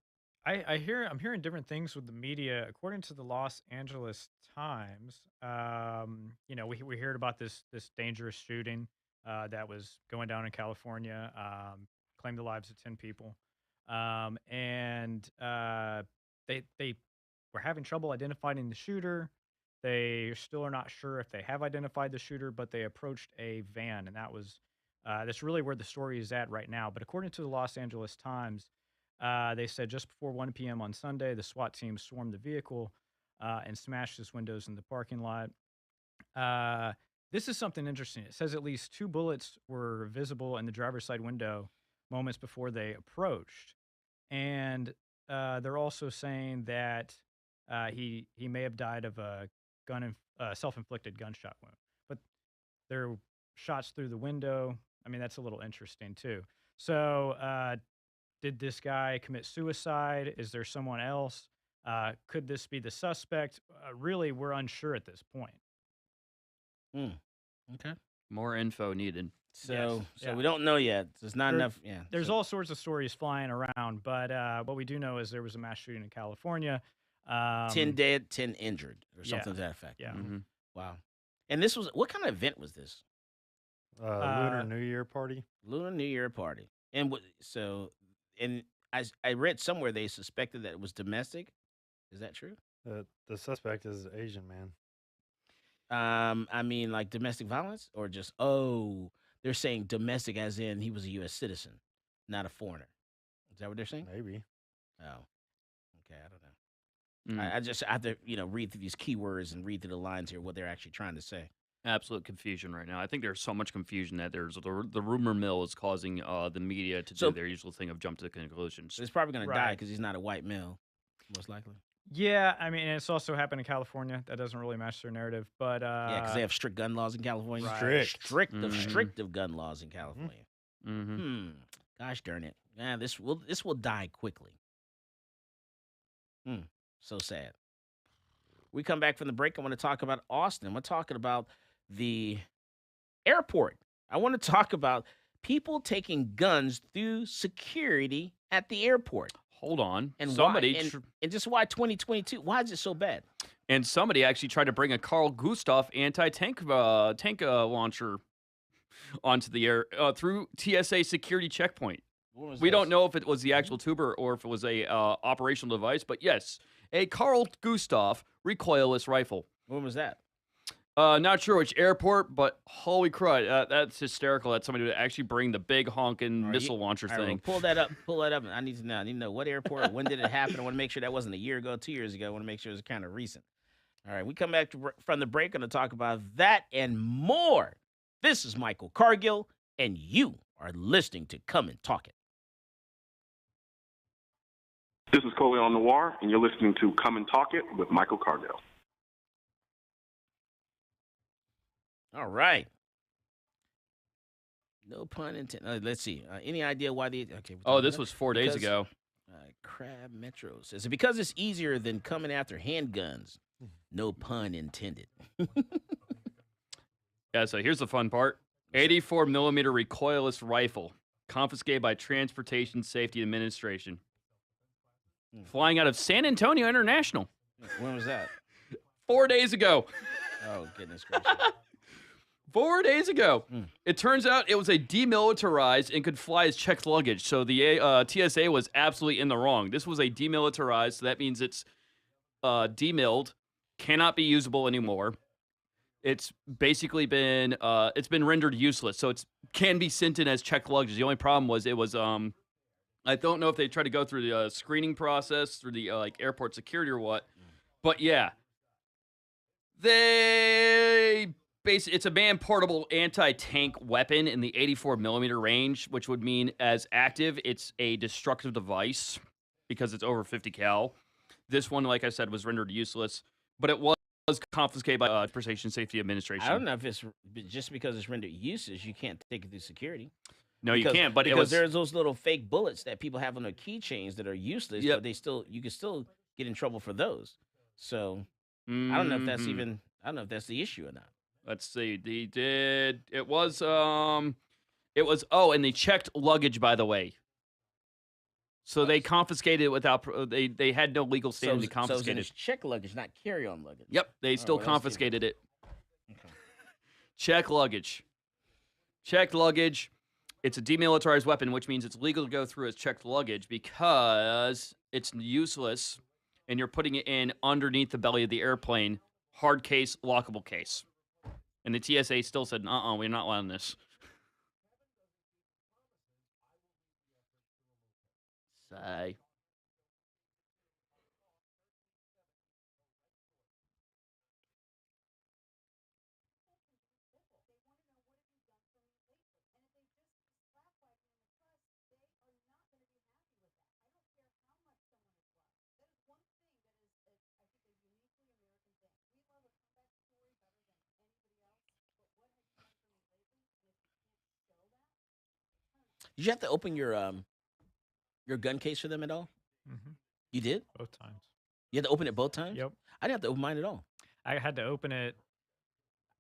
hearing different things with the media. According to the Los Angeles Times, we heard about this dangerous shooting that was going down in California, claimed the lives of 10 people, and they were having trouble identifying the shooter. They still are not sure if they have identified the shooter, but they approached a van, and that's really where the story is at right now. But according to the Los Angeles Times, they said just before 1 p.m. on Sunday, the SWAT team swarmed the vehicle and smashed its windows in the parking lot. This is something interesting. It says at least 2 bullets were visible in the driver's side window moments before they approached. And they're also saying that he may have died of a self-inflicted gunshot wound. But there are shots through the window. I mean, that's a little interesting too. So, did this guy commit suicide? Is there someone else? Could this be the suspect? Really, we're unsure at this point. Okay. More info needed. So Yeah. we don't know yet. There's not enough. Yeah. There's so, all sorts of stories flying around, but what we do know is there was a mass shooting in California. 10 dead, 10 injured, or something to that effect. Yeah. Mm-hmm. Wow. And this was what kind of event was this? Lunar New Year party. Lunar New Year party. And I read somewhere they suspected that it was domestic. Is that true? The suspect is Asian man. I mean, like domestic violence, or just they're saying domestic as in he was a U.S. citizen, not a foreigner. Is that what they're saying? Maybe. Oh, okay. I don't know. I just have to read through these keywords and read through the lines here what they're actually trying to say. Absolute confusion right now. I think there's so much confusion that there's the rumor mill is causing the media to do their usual thing of jump to conclusions. So he's probably going to die Right. because he's not a white male, most likely. Yeah, I mean, it's also happened in California. That doesn't really match their narrative, but Yeah, because they have strict gun laws in California. Right. Strict of gun laws in California. Mm-hmm. Gosh darn it. Yeah, this will die quickly. So sad. We come back from the break. I want to talk about Austin. We're talking about the airport. I want to talk about people taking guns through security at the airport. Hold on. And somebody why, and just why 2022? Why is it so bad? and somebody actually tried to bring a Carl Gustav anti-tank launcher onto the air through TSA security checkpoint. We don't know if it was the actual tuber or if it was a operational device, but yes, a Carl Gustav recoilless rifle. When was that? Not sure which airport, but holy crud, that's hysterical that somebody would actually bring the big honking missile launcher All right, thing. well, pull that up. Pull that up. I need to know. I need to know what airport. When did it happen? I want to make sure that wasn't a year ago, 2 years ago. I want to make sure it's kind of recent. All right, we come back from the break. Going to talk about that and more. This is Michael Cargill, and you are listening to Come and Talk It. This is Coley on Noir, and you're listening to Come and Talk It with Michael Cargill. All right. No pun intended. Let's see. Any idea why they? Okay. Oh, this was 4 days ago. Crab Metro says it because it's easier than coming after handguns. No pun intended. Yeah, so here's the fun part. 84 millimeter recoilless rifle confiscated by Transportation Safety Administration. Flying out of San Antonio International. When was that? 4 days ago. Oh, goodness gracious. 4 days ago. It turns out it was a demilitarized and could fly as checked luggage. So the TSA was absolutely in the wrong. This was a demilitarized, so that means it's demilled, cannot be usable anymore. It's basically been rendered useless. So it can be sent in as checked luggage. The only problem was it was I don't know if they tried to go through the screening process through the airport security or what. But yeah, It's a man-portable anti-tank weapon in the 84 millimeter range, which would mean as active, it's a destructive device because it's over 50 cal. This one, like I said, was rendered useless, but it was confiscated by Transportation Safety Administration. I don't know if it's just because it's rendered useless, you can't take it through security. No, you can't. But because there's those little fake bullets that people have on their keychains that are useless, Yep. but you can still get in trouble for those. So I don't know if that's even. I don't know if that's the issue or not. Let's see. They did. It was. And they checked luggage, by the way. So they confiscated it without. They had no legal standing to confiscate it. So it's check luggage, not carry-on luggage. Yep, they still confiscated it. Okay. Check luggage. Checked luggage. It's a demilitarized weapon, which means it's legal to go through as checked luggage because it's useless, and you're putting it in underneath the belly of the airplane, hard case, lockable case. And the TSA still said, we're not allowing this. Sigh. Did you have to open your gun case for them at all? Mm-hmm. You did? Both times. You had to open it both times? Yep. I didn't have to open mine at all. I had to open it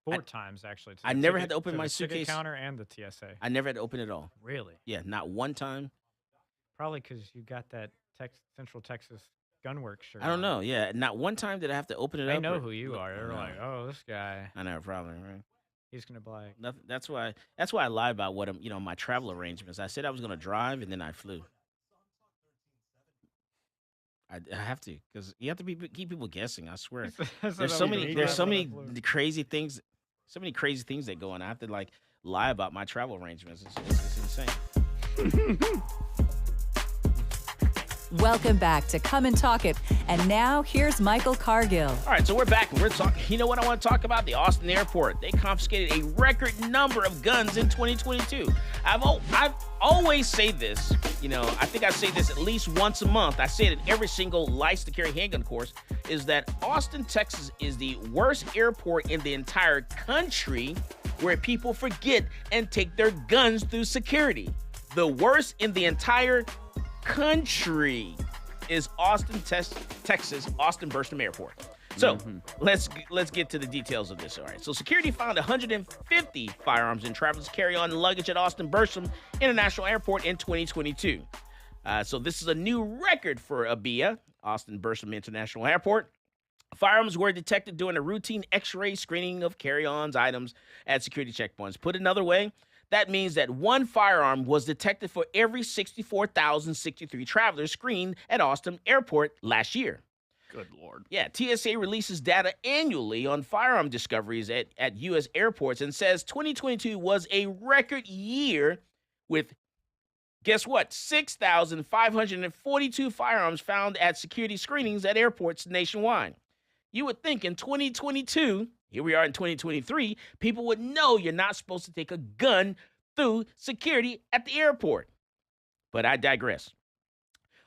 4 times, actually. I never had to open my the suitcase. counter and the TSA. I never had to open it at all. Really? Yeah, not one time. Probably because you got that Central Texas Gunworks shirt. I don't know. Yeah, not one time did I have to open it up. They know who you are. They're like, oh, this guy. I know, probably, right? He's gonna be like nothing. That's why I lie about what my travel arrangements. I said I was gonna drive and then I flew. I have to because you have to keep people guessing. I swear. There's so many crazy things that go on. I have to lie about my travel arrangements. It's insane. Welcome back to Come and Talk It. And now here's Michael Cargill. All right, so we're back and we're talking. You know what I want to talk about? The Austin airport. They confiscated a record number of guns in 2022. I've always say this. I think I say this at least once a month. I say it in every single license to carry handgun course. Is that Austin, Texas, is the worst airport in the entire country where people forget and take their guns through security. The worst in the entire country is Austin, Texas, Austin Bergstrom Airport. So let's get to the details of this. All right. So security found 150 firearms in travelers' carry-on luggage at Austin Bergstrom International Airport in 2022. So this is a new record for ABIA, Austin Bergstrom International Airport. Firearms were detected during a routine X-ray screening of carry-ons items at security checkpoints. Put another way, that means that one firearm was detected for every 64,063 travelers screened at Austin Airport last year. Good Lord. Yeah, TSA releases data annually on firearm discoveries at U.S. airports and says 2022 was a record year with, guess what, 6,542 firearms found at security screenings at airports nationwide. You would think in 2022, here we are in 2023, people would know you're not supposed to take a gun through security at the airport. But I digress.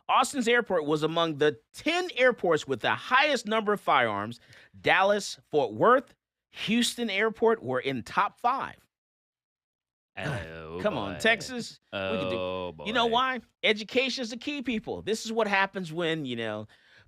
Austin's airport was among the 10 airports with the highest number of firearms. Dallas, Fort Worth, Houston Airport were in top 5. Oh, Come boy. on, Texas. Boy. You know why? Education is the key, people. This is what happens when,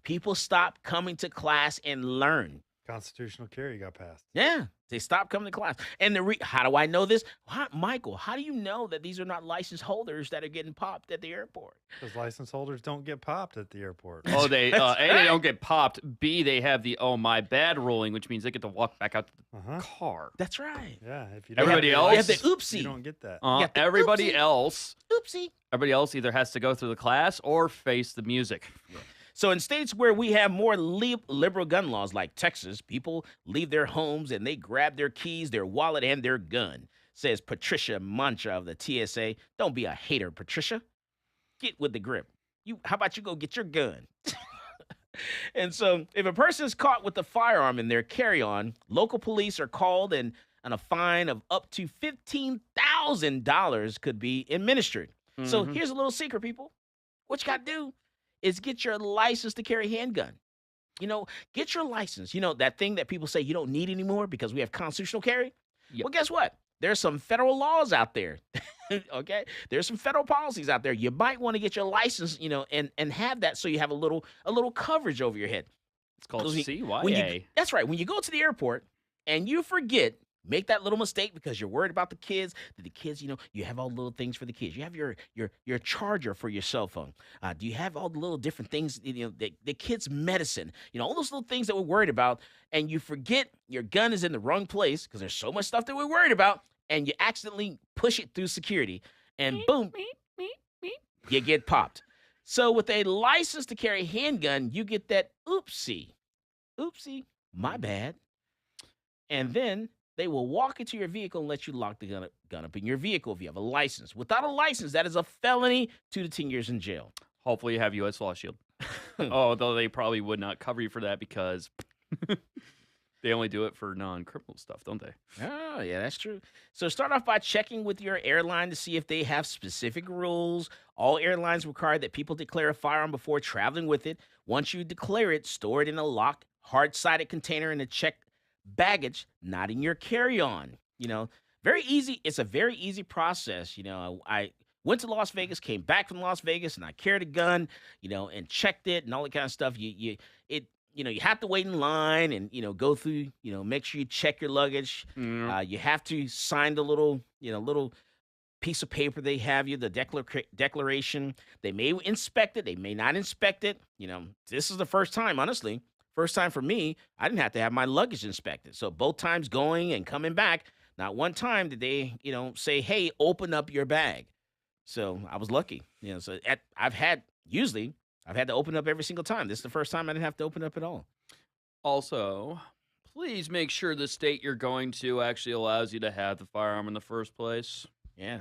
people stop coming to class and learn. Constitutional carry got passed. Yeah, they stopped coming to class. And how do I know this? Michael, how do you know that these are not license holders that are getting popped at the airport? Because license holders don't get popped at the airport. Oh, they they don't get popped. B, they have the my bad ruling, which means they get to walk back out to the car. That's right. Yeah, if you everybody else, you have the oopsie. You don't get that. Everybody oopsie. else, oopsie. Everybody else either has to go through the class or face the music. Yeah. So in states where we have more liberal gun laws like Texas, people leave their homes and they grab their keys, their wallet, and their gun, says Patricia Mancha of the TSA. Don't be a hater, Patricia. Get with the grip. How about you go get your gun? And so, if a person is caught with a firearm in their carry-on, local police are called and a fine of up to $15,000 could be administered. So, here's a little secret, people. What you got to do is get your license to carry a handgun. Get your license. That thing that people say you don't need anymore because we have constitutional carry? Yep. Well, guess what? There's some federal laws out there. Okay? There's some federal policies out there. You might want to get your license, and have that so you have a little coverage over your head. It's called CYA. That's right. When you go to the airport and you forget, make that little mistake because you're worried about the kids. The kids, you have all the little things for the kids. You have your charger for your cell phone. Do you have all the little different things, the kids' medicine, all those little things that we're worried about, and you forget your gun is in the wrong place because there's so much stuff that we're worried about, and you accidentally push it through security, and boom, you get popped. So with a license to carry a handgun, you get that oopsie, my bad. And then they will walk into your vehicle and let you lock the gun up in your vehicle if you have a license. Without a license, that is a felony, 2 to 10 years in jail. Hopefully you have U.S. Law Shield. Although they probably would not cover you for that because they only do it for non-criminal stuff, don't they? Oh, yeah, that's true. So start off by checking with your airline to see if they have specific rules. All airlines require that people declare a firearm before traveling with it. Once you declare it, store it in a locked, hard-sided container in a checked baggage, not in your carry-on. Very easy. It's a very easy process. I went to Las Vegas, came back from Las Vegas, and I carried a gun, and checked it and all that kind of stuff. You have to wait in line and, go through, make sure you check your luggage. You have to sign the little piece of paper they have you, the declaration. They may inspect it. They may not inspect it. This is the first time, honestly. First time for me, I didn't have to have my luggage inspected. So both times going and coming back, not one time did they, say, hey, open up your bag. So I was lucky. So I've had to open up every single time. This is the first time I didn't have to open up at all. Also, please make sure the state you're going to actually allows you to have the firearm in the first place. Yeah.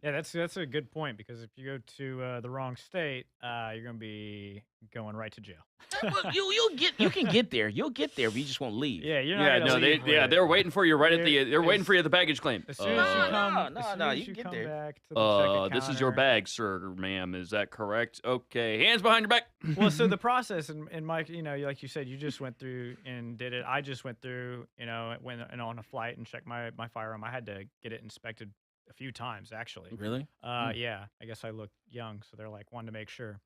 Yeah, that's a good point because if you go to the wrong state, you're going to be going right to jail. Well, you can get there. You'll get there, but you just won't leave. Yeah, you're not. Gonna leave they're waiting for you right at the. They're waiting for you at the baggage claim. As soon as you come, you get there. Back to the checkout this is your counter. bag, sir, ma'am. Is that correct? Okay, hands behind your back. Well, so the process, and Mike, like you said, you just went through and did it. I just went through, went on a flight and checked my firearm. I had to get it inspected a few times, actually. Really? Yeah. I guess I look young, so they're like wanting to make sure.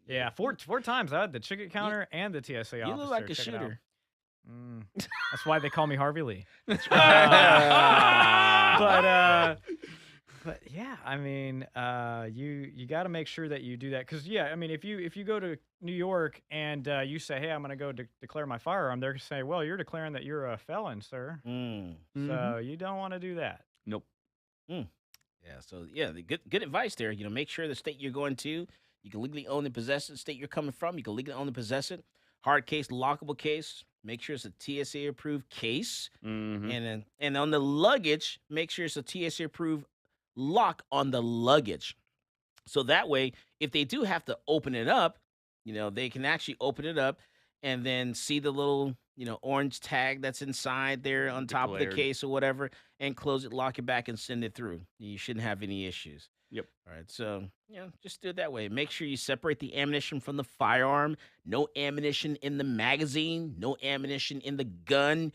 Yeah. Four times. I had the ticket counter and the TSA officer. You look like a check it out. shooter. That's why they call me Harvey Lee. But yeah, I mean, you got to make sure that you do that because I mean, if you go to New York and you say, hey, I'm going to go declare my firearm, they're going to say, well, you're declaring that you're a felon, sir. So you don't want to do that. Nope. Yeah. So the good advice there. Make sure the state you're going to, you can legally own and possess it. The state you're coming from, you can legally own and possess it. Hard case, lockable case. Make sure it's a TSA approved case, and on the luggage, make sure it's a TSA approved lock on the luggage. So that way, if they do have to open it up, they can actually open it up and then see the little, orange tag that's inside there on top of the case or whatever, and close it, lock it back, and send it through. You shouldn't have any issues. Yep. All right. So, just do it that way. Make sure you separate the ammunition from the firearm. No ammunition in the magazine. No ammunition in the gun.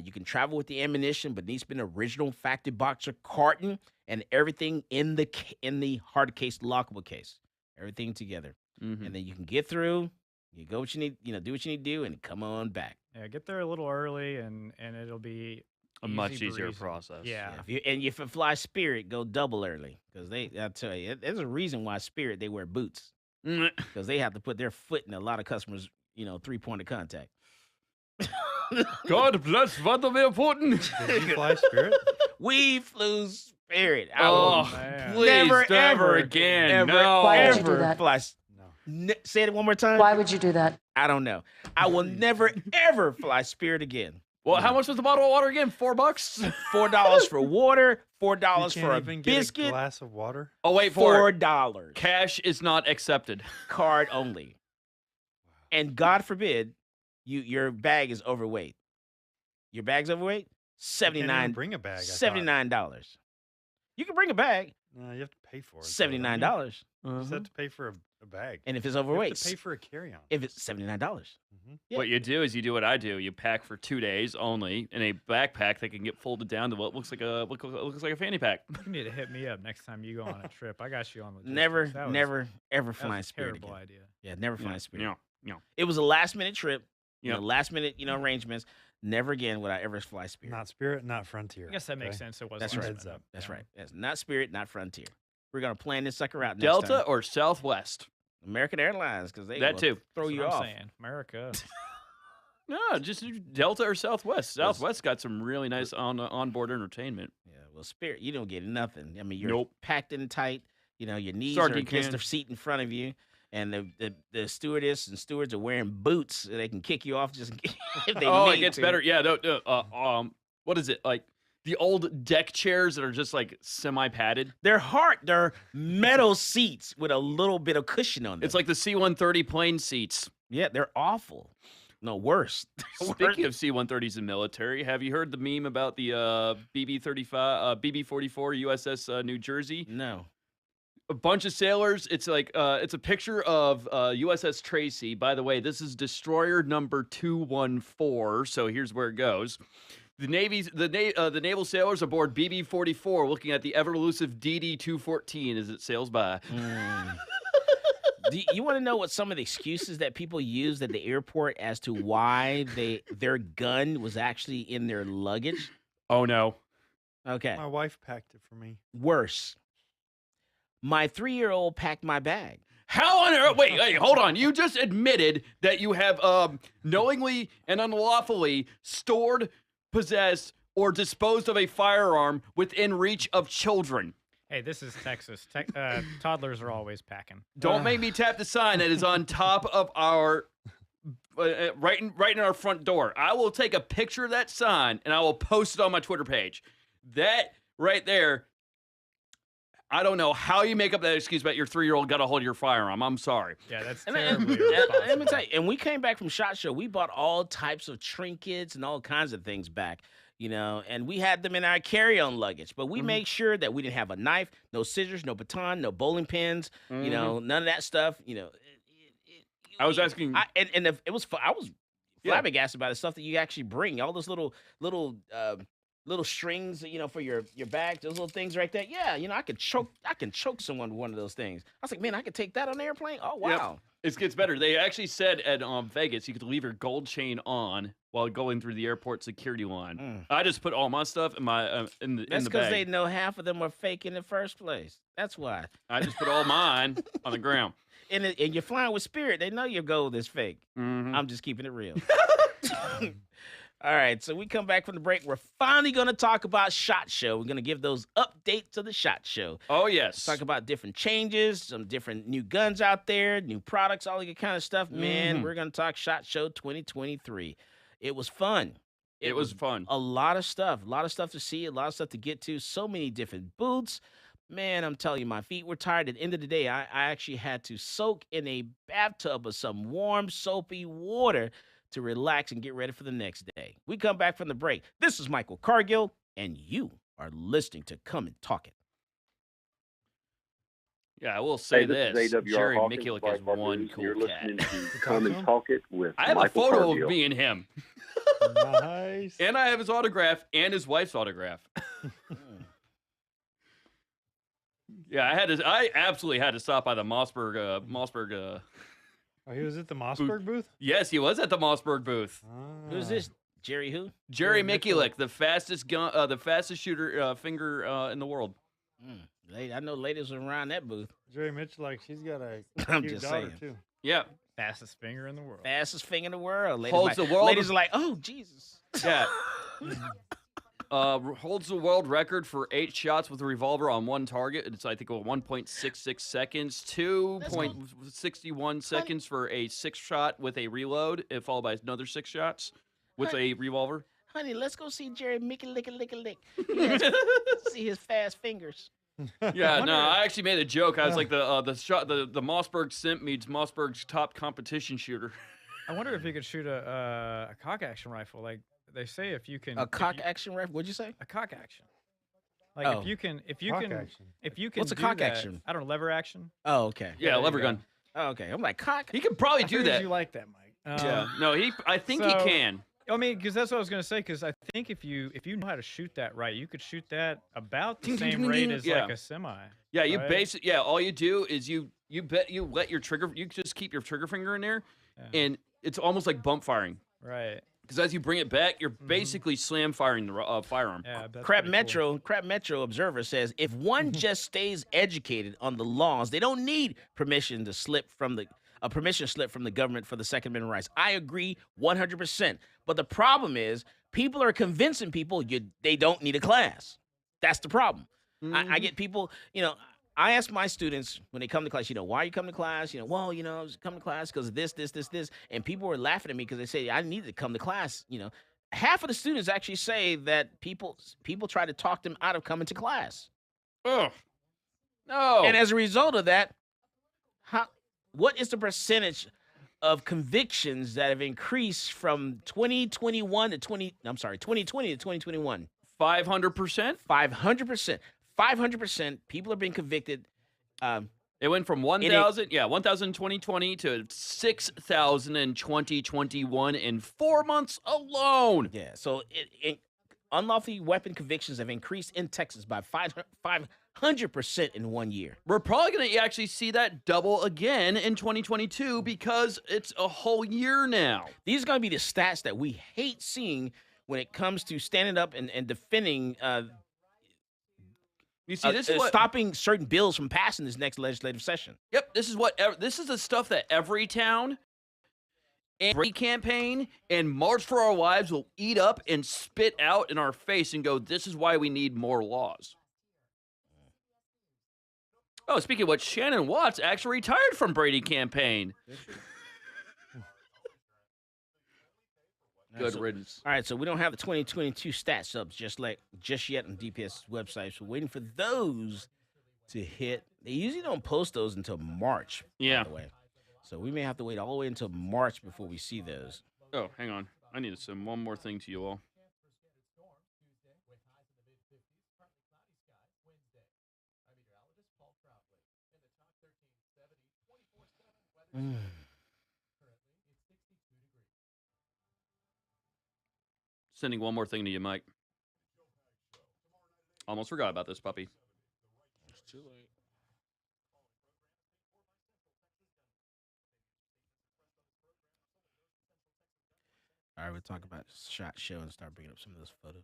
You can travel with the ammunition, but it needs to be an original factory box or carton, and everything in the hard case, lockable case. Everything together. And then you can get through. You go what you need, do what you need to do, and come on back. Yeah, get there a little early, and it'll be a much easier breezy. process. Yeah. If you fly Spirit, go double early because I'll tell you, there's a reason why Spirit they wear boots because they have to put their foot in a lot of customers, 3-point of contact. God bless Vladimir Putin. Did you fly Spirit? We flew Spirit. Please, never ever again. Ever, No. Why would you do ever that? fly. Say it one more time. Why would you do that? I don't know. I will never ever fly Spirit again. Well, how much was the bottle of water again? $4? $4 for water. $4 You for can't a even get biscuit. a glass of water. Oh, wait, $4. Cash is not accepted. Card only. And God forbid, your bag is overweight. Your bag's overweight. You can't even bring a bag. $79. You can bring a bag. No, you have to pay for it. $79. You just have to pay for a bag. And if it's You overweight, have to pay for a carry-on. if it's $79. Yeah. What you do is you do what I do. You pack for 2 days only in a backpack that can get folded down to what looks like a fanny pack. You need to hit me up next time you go on a trip. I got you on logistics. Never, ever That flying was a Spirit terrible again. idea. Yeah, never flying Spirit. No. It was a last minute trip. Yeah. Last minute, arrangements. Never again would I ever fly Spirit. Not Spirit, not Frontier. I guess that makes okay? sense. It was That's last right. minute. Heads up. That's right. That's not Spirit, not Frontier. We're gonna plan this sucker out next Delta time. or Southwest? American Airlines, because they That will too. throw That's you what I'm off. saying. America. No, just Delta or Southwest. Southwest got some really nice onboard entertainment. Yeah, well, Spirit, you don't get nothing. I mean, you're Nope. packed in tight. Your knees Sardine are against can. the seat in front of you, and the stewardess and stewards are wearing boots so they can kick you off just in case if they Oh, need it gets to. better. Yeah. What is it like? The old deck chairs that are just like semi-padded. They're metal seats with a little bit of cushion on them. It's like the C-130 plane seats. yeah, they're awful. No, worse. Speaking of C-130s in military, have you heard the meme about the BB-44 USS New Jersey? No. A bunch of sailors. It's like it's a picture of USS Tracy. By the way, this is destroyer number 214. So here's where it goes. The naval sailors aboard BB-44 looking at the ever elusive DD-214 as it sails by. Do you want to know what some of the excuses that people used at the airport as to why their gun was actually in their luggage? Oh no. Okay. My wife packed it for me. Worse. My 3-year-old packed my bag. How on earth? Wait, hold on. You just admitted that you have knowingly and unlawfully stored, possessed, or disposed of a firearm within reach of children. Hey, this is Texas. Toddlers are always packing. Don't make me tap the sign that is on top of our right in our front door. I will take a picture of that sign and I will post it on my Twitter page. That right there. I don't know how you make up that excuse about your 3-year-old got a hold of your firearm. I'm sorry. Yeah, that's And terribly let me irresponsible. tell you, and we came back from SHOT Show. We bought all types of trinkets and all kinds of things back, and we had them in our carry-on luggage. But we made sure that we didn't have a knife, no scissors, no baton, no bowling pins, none of that stuff. I was asking. It was I was flabbergasted by the stuff that you actually bring. All those little strings, for your bag, those little things right there. Yeah, I can choke someone with one of those things. I was like, man, I could take that on the airplane. Oh wow. Yep. It gets better. They actually said at Vegas you could leave your gold chain on while going through the airport security line. I just put all my stuff in my in the That's bag. because they know half of them were fake in the first place. That's why. I just put all mine on the ground. And you're flying with Spirit. They know your gold is fake. Mhm. I'm just keeping it real. All right, so we come back from the break. We're finally going to talk about SHOT Show. We're going to give those updates to the SHOT Show. Oh, yes. Talk about different changes, some different new guns out there, new products, all that kind of stuff. Man, we're going to talk SHOT Show 2023. It was fun. It was fun. A lot of stuff to see, a lot of stuff to get to, so many different booths. Man, I'm telling you, my feet were tired. At the end of the day, I actually had to soak in a bathtub of some warm, soapy water to relax and get ready for the next day. We come back from the break. This is Michael Cargill, and you are listening to Come and Talk It. Yeah, I will say this this. is AWR Jerry Hawkins, Mikulik is Breitbart one News. cool You're cat. listening to Come and Talk It with I have Michael a photo Cargill. of me and him. Nice. And I have his autograph and his wife's autograph. Yeah, I absolutely had to stop by the Mossberg. Oh, he was at the Mossberg booth? Yes, he was at the Mossberg booth. Who's this? Jerry who? Jerry Mikulik, the fastest shooter finger in the world. I know ladies around that booth. Jerry Mitchell, she's got a I'm cute just daughter, saying. too. Yeah. Fastest finger in the world. Fastest finger in the world. Ladies Holds like, the world. Ladies are like, oh, Jesus. Yeah. Holds the world record for 8 shots with a revolver on one target. It's, I think, 1.66 seconds. 2.61 seconds for a 6 shot with a reload, followed by another 6 shots with a revolver. Honey, let's go see Jerry Mickey lick. See his fast fingers. Yeah, no, I actually made a joke. I was like, the Mossberg simp meets Mossberg's top competition shooter. I wonder if you could shoot a cock action rifle. Like they say, if you can A cock action rifle? What'd you say? a cock action. Like Oh. if you can Cock action. What's a do cock that- action? I don't know, lever action. Oh, okay. Yeah, there you lever go. gun. Oh, okay. I'm like, cock? He could probably I do figured that. You like that, Mike? Yeah. No, I think he so- can. I mean, because that's what I was gonna say. Because I think if you know how to shoot that right, you could shoot that about the Ding, ding, same ding, rate ding. as Yeah. like a semi. Yeah, you right? all you do is you let your trigger. You just keep your trigger finger in there, Yeah. and it's almost like bump firing. Right. Because as you bring it back, you're basically slam firing the firearm. Yeah. That's Crap pretty cool. Metro Observer says if one just stays educated on the laws, they don't need permission slip from the government for the Second Amendment rights. I agree 100%. But the problem is people are convincing people they don't need a class. That's the problem. I get people, I ask my students when they come to class, why are you coming to class? Well, I was coming to class because of this. And people were laughing at me because they say, I need to come to class. Half of the students actually say that people try to talk them out of coming to class. Ugh. No. And as a result of that, what is the percentage of convictions that have increased from 2020 to 2021? 500%? 500%. 500% people are being convicted. It went from 1,000 in 2020 to 6,000 in 2021 in 4 months alone. Yeah, so unlawful weapon convictions have increased in Texas by 500% in 1 year. We're probably going to actually see that double again in 2022 because it's a whole year now. These are going to be the stats that we hate seeing when it comes to standing up and defending You see, this is what stopping certain bills from passing this next legislative session. Yep, this is the stuff that every town and every campaign and March for Our Lives will eat up and spit out in our face and go, this is why we need more laws. Oh, speaking of which, Shannon Watts actually retired from Brady campaign. Good riddance. All right, so we don't have the 2022 stats up just yet on DPS's website. So we're waiting for those to hit. They usually don't post those until March. Yeah. By the way. So we may have to wait all the way until March before we see those. Oh, hang on. I need to send one more thing to you all. Sending one more thing to you, Mike. Almost forgot about this puppy. It's too late. All right, we'll talk about SHOT Show and start bringing up some of those photos.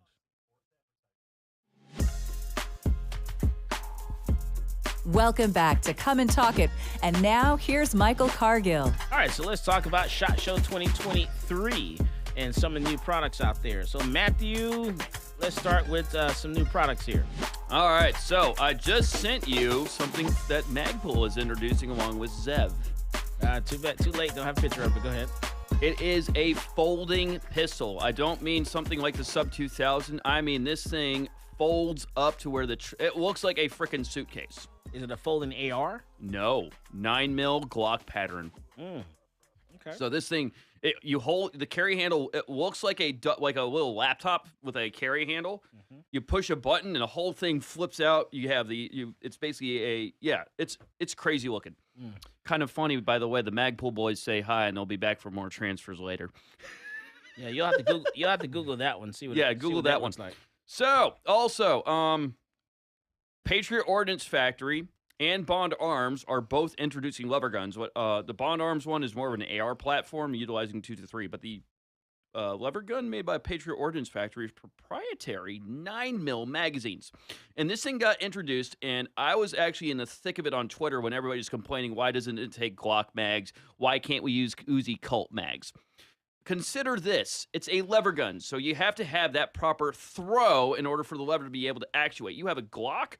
Welcome back to Come and Talk It. And now here's Michael Cargill. All right, so let's talk about SHOT Show 2023 and some of the new products out there. So, Matthew, let's start with some new products here. All right, so I just sent you something that Magpul is introducing along with Zev. Too late. Don't have a picture of it. Go ahead. It is a folding pistol. I don't mean something like the Sub 2000. I mean this thing folds up to where it looks like a freaking suitcase. Is it a folding AR? No, 9mm Glock pattern. Okay. So this thing, you hold the carry handle. It looks like a little laptop with a carry handle. Mm-hmm. You push a button and the whole thing flips out. You have it's basically it's crazy looking. Kind of funny, by the way. The Magpul boys say hi, and they'll be back for more transfers later. Yeah, you'll have to Google that one. See what Google that one. one's like. So also, Patriot Ordnance Factory and Bond Arms are both introducing lever guns. The Bond Arms one is more of an AR platform utilizing 2-3, but the lever gun made by Patriot Ordnance Factory is proprietary 9mm magazines. And this thing got introduced, and I was actually in the thick of it on Twitter when everybody's complaining, why doesn't it take Glock mags? Why can't we use Uzi Colt mags? Consider this. It's a lever gun, so you have to have that proper throw in order for the lever to be able to actuate. You have a Glock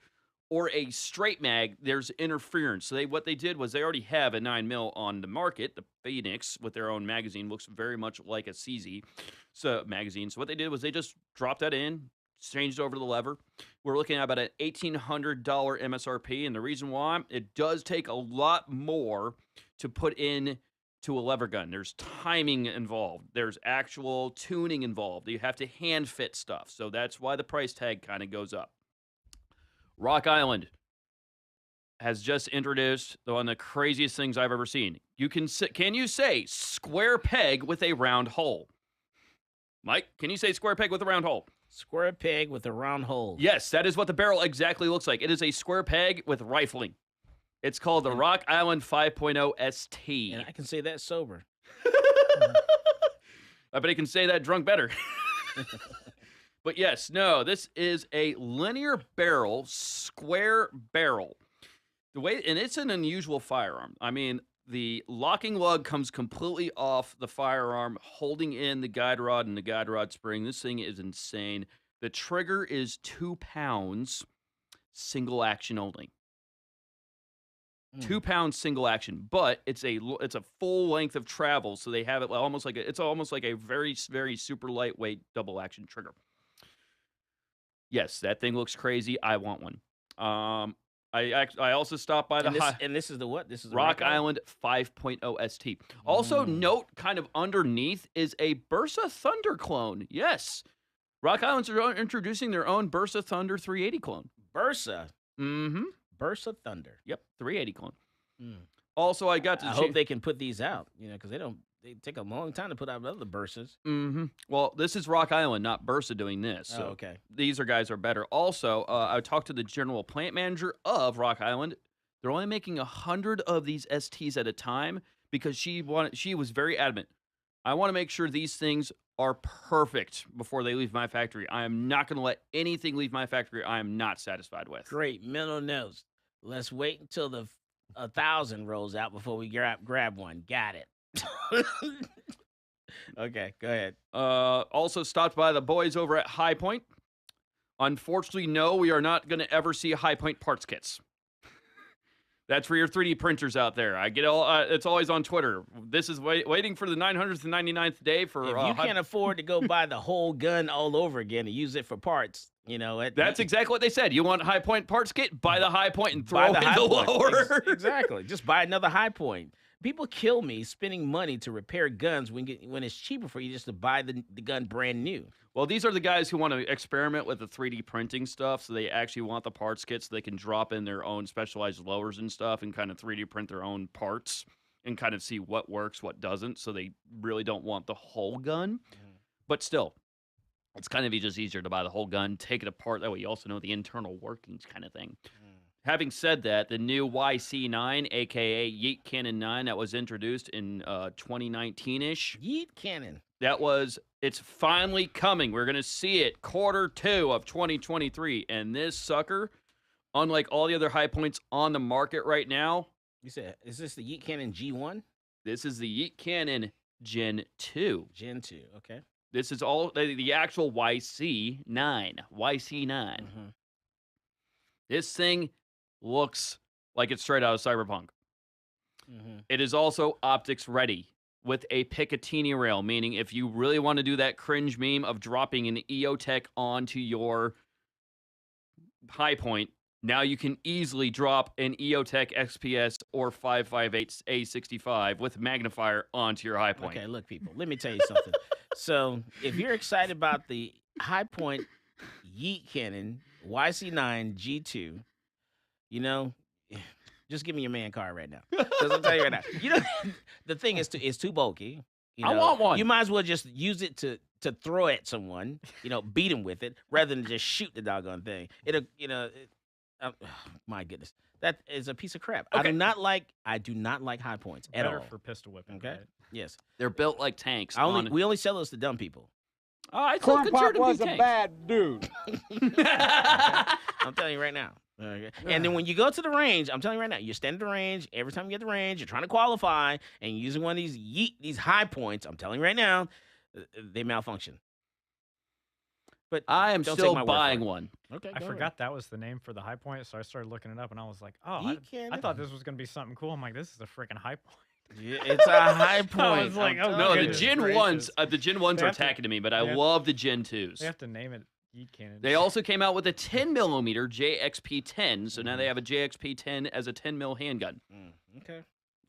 or a straight mag, there's interference. So what they did was they already have a 9mm on the market. The Phoenix with their own magazine looks very much like a CZ magazine. So what they did was they just dropped that in, changed over to the lever. We're looking at about an $1,800 MSRP, and the reason why, it does take a lot more to put in to a lever gun. There's timing involved. There's actual tuning involved. You have to hand fit stuff. So that's why the price tag kind of goes up. Rock Island has just introduced one of the craziest things I've ever seen. Can you say square peg with a round hole? Mike, can you say square peg with a round hole? Square peg with a round hole. Yes, that is what the barrel exactly looks like. It is a square peg with rifling. It's called the Rock Island 5.0 ST. And I can say that sober. I bet I can say that drunk better. But yes, no, this is a linear barrel, square barrel. And it's an unusual firearm. I mean, the locking lug comes completely off the firearm, holding in the guide rod and the guide rod spring. This thing is insane. The trigger is 2 pounds, single action only. 2 pounds single action, but it's a full length of travel, so they have it almost like a very, very super lightweight double action trigger. Yes, that thing looks crazy. I want one. I also stopped by this is the what? This is the Rock Island 5.0 ST. Also note, kind of underneath, is a Bursa Thunder clone. Yes, Rock Island's are introducing their own Bursa Thunder 380 clone. Bursa. Mm-hmm. Bursa Thunder. Yep, 380 clone. Also, I hope they can put these out, because they take a long time to put out other Bursas. Mm-hmm. Well, this is Rock Island, not Bursa guys this. So okay. These guys are better. Also, I talked to the general plant manager of Rock Island. They're only making 100 of these STs at a time because she was very adamant. I want to make sure these things are perfect before they leave my factory. I am not going to let anything leave my factory I am not satisfied with. Great. Mental notes. Let's wait until the 1,000 rolls out before we grab one. Got it. Okay, go ahead. Also stopped by the boys over at High Point. Unfortunately, no, we are not going to ever see High Point parts kits. That's for your 3D printers out there. I get it's always on Twitter. This is waiting for the 999th day for. If you can't afford to go buy the whole gun all over again and use it for parts, that's exactly what they said. You want High Point parts kit? Buy the High Point and throw in the lower. Exactly. Just buy another High Point. People kill me spending money to repair guns when it's cheaper for you just to buy the gun brand new. Well, these are the guys who want to experiment with the 3D printing stuff, so they actually want the parts kits so they can drop in their own specialized lowers and stuff and kind of 3D print their own parts and kind of see what works, what doesn't, so they really don't want the whole gun. But still, it's kind of just easier to buy the whole gun, take it apart, that way you also know the internal workings kind of thing. Having said that, the new YC9, a.k.a. Yeet Cannon 9, that was introduced in 2019-ish. Yeet Cannon. It's finally coming. We're going to see it Q2 of 2023. And this sucker, unlike all the other High Points on the market right now. You said, is this the Yeet Cannon G1? This is the Yeet Cannon Gen 2. Gen 2, okay. This is all the actual YC9. YC9. This thing looks like it's straight out of Cyberpunk. It is also optics ready with a Picatinny rail, meaning if you really want to do that cringe meme of dropping an EOTech onto your High Point, now you can easily drop an EOTech XPS or 558 A65 with magnifier onto your High Point. Okay, look, people, let me tell you something. So if you're excited about the High Point Yeet Cannon YC9 G2, just give me your man card right now. Because I'll tell you right now. The thing is too bulky. I want one. You might as well just use it to throw at someone, beat him with it, rather than just shoot the doggone thing. My goodness. That is a piece of crap. Okay. I do not like High Points at Better all. for pistol whipping, okay? Right? Yes. They're built like tanks. We only sell those to dumb people. I still consider them was to be a tanks. bad dude. I'm telling you right now. Okay. And then when you go to the range, I'm telling you right now, you stand at the range. Every time you get to the range, you're trying to qualify, and you're using one of these High Points. I'm telling you right now, they malfunction. But I am still buying one. Okay, I forgot that was the name for the High Point, so I started looking it up, and I was like, oh, I thought this was going to be something cool. I'm like, this is a freaking High Point. Yeah, it's a High Point. I was like, oh, no, the Gen 1s are attacking me, but I love the Gen 2s. They have to name it Yeet Cannon. They also came out with a 10mm JXP-10, so now they have a JXP-10 as a 10mm handgun. Okay.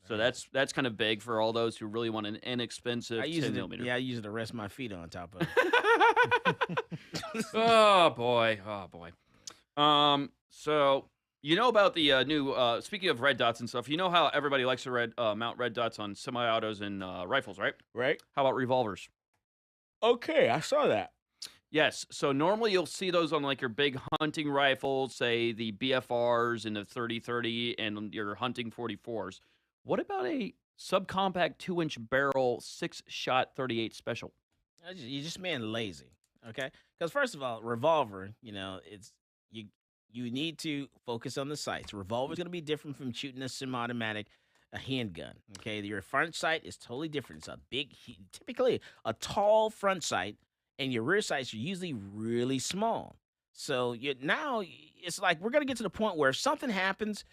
So that's kind of big for all those who really want an inexpensive 10 millimeter. Yeah, I use it to rest my feet on top of. Oh boy. So you know about the new. Speaking of red dots and stuff, you know how everybody likes to mount red dots on semi-autos and rifles, right? Right. How about revolvers? Okay, I saw that. Yes. So normally you'll see those on like your big hunting rifles, say the BFRs and the 30-30 and your hunting 44s. What about a subcompact 2-inch barrel 6-shot 38 special? You're just being lazy, okay? Because first of all, revolver, it's you need to focus on the sights. Revolver is going to be different from shooting a semi-automatic, a handgun. Okay, your front sight is totally different. It's a typically a tall front sight, and your rear sights are usually really small. So now it's like we're going to get to the point where if something happens,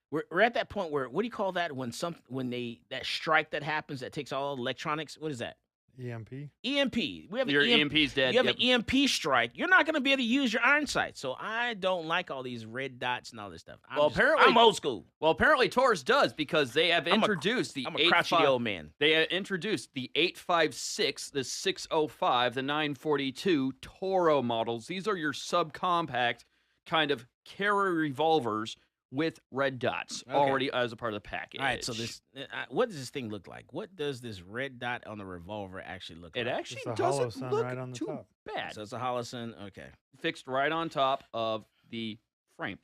we're at that point where, what do you call that when that strike that happens that takes all electronics? What is that? EMP. EMP. We have Your EMP's dead. You have an EMP strike. You're not going to be able to use your iron sight. So I don't like all these red dots and all this stuff. I'm old school. Well, apparently Taurus does because they have introduced I'm a crotchety old man. They have introduced the 856, the 605, the 942 Toro models. These are your subcompact kind of carry revolvers with red dots already as a part of the package. All right, so what does this thing look like? What does this red dot on the revolver actually look like? It actually It's a hollow doesn't sun look right on the too top. bad. So it's a hollow sun. Okay. Fixed right on top of the frame.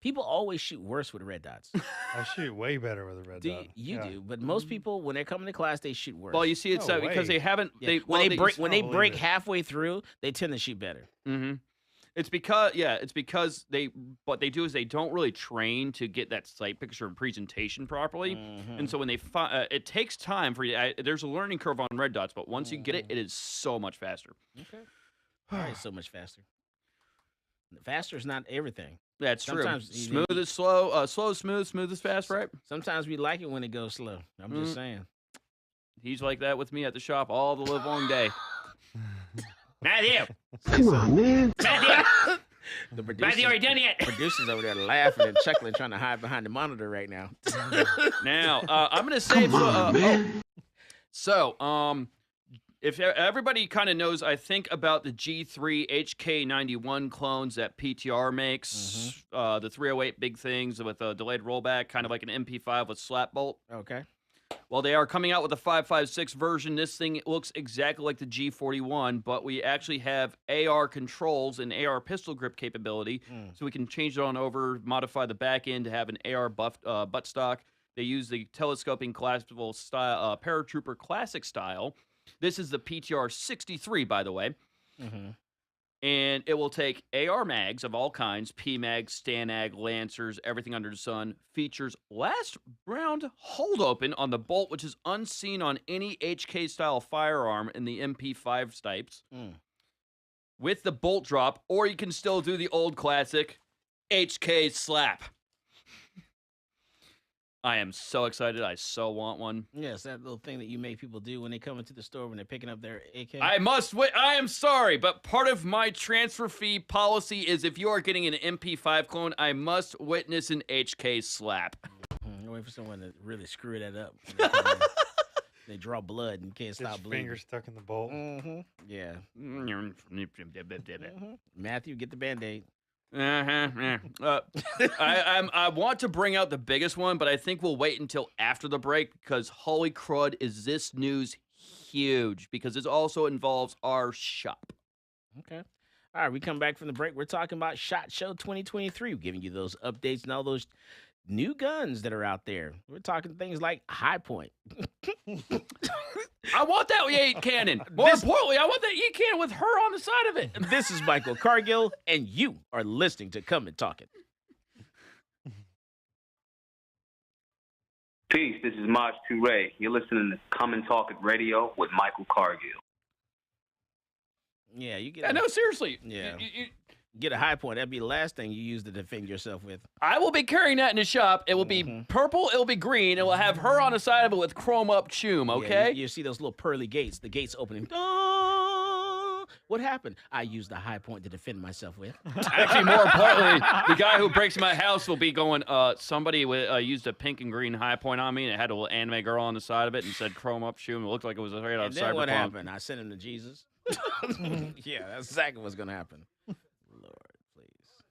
People always shoot worse with red dots. I shoot way better with a red dot. You do, but most people, when they're coming to class, they shoot worse. Well, you see, it's No because way. they haven't. Yeah. When they break halfway through, they tend to shoot better. Mm-hmm. It's because what they do is they don't really train to get that sight picture and presentation properly, and so when they it takes time for you. There's a learning curve on red dots, but once you get it, it is so much faster. Okay, all right, so much faster. Faster is not everything. That's Sometimes true. Smooth is slow, slow is smooth, smooth is fast, right? Sometimes we like it when it goes slow. I'm just saying. He's like that with me at the shop all the live long day. Matthew! Come on, man. Matthew! The Matthew, are you done yet? Producers over there laughing and chuckling, trying to hide behind the monitor right now. Now, I'm going to save... if everybody kind of knows, I think, about the G3 HK91 clones that PTR makes, the 308 big things with a delayed rollback, kind of like an MP5 with slap bolt. Okay. Well, they are coming out with a 5.56 version. This thing looks exactly like the G41, but we actually have AR controls and AR pistol grip capability, so we can change it on over, modify the back end to have an AR buttstock. They use the telescoping collapsible style, paratrooper classic style. This is the PTR 63, by the way. And it will take AR mags of all kinds, PMAG, STANAG, Lancers, everything under the sun. Features last round hold open on the bolt, which is unseen on any HK-style firearm in the MP5 types. With the bolt drop, or you can still do the old classic HK slap. I am so excited. I so want one. Yes, that little thing that you make people do when they come into the store when they're picking up their AK. I am sorry, but part of my transfer fee policy is if you are getting an MP5 clone, I must witness an HK slap. Wait for someone to really screw that up. They draw blood and can't stop bleeding. Finger stuck in the bolt. Yeah. Matthew, get the Band-Aid. I want to bring out the biggest one, but I think we'll wait until after the break because holy crud, is this news huge because it also involves our shop. Okay. All right, we come back from the break. We're talking about SHOT Show 2023. We're giving you those updates and all those new guns that are out there. We're talking things like High Point. I want that E8 cannon. More importantly, I want that E cannon with her on the side of it. This is Michael Cargill, and you are listening to Come and Talk It. Peace, this is Maj Toure. You're listening to Come and Talk It Radio with Michael Cargill. Yeah, you get. No, seriously. Yeah. You get a High Point. That'd be the last thing you use to defend yourself with. I will be carrying that in the shop. It will be purple. It will be green. It will have her on the side of it with chrome up chum. Okay. Yeah, you see those little pearly gates. The gates opening. What happened? I used the high point to defend myself with. Actually, more importantly, the guy who breaks my house will be going, somebody used a pink and green high point on me, and it had a little anime girl on the side of it and said chrome up shoe, and it looked like it was straight out of And then what Cyberpunk. happened? I sent him to Jesus. Yeah, that's exactly what's going to happen. Lord, please.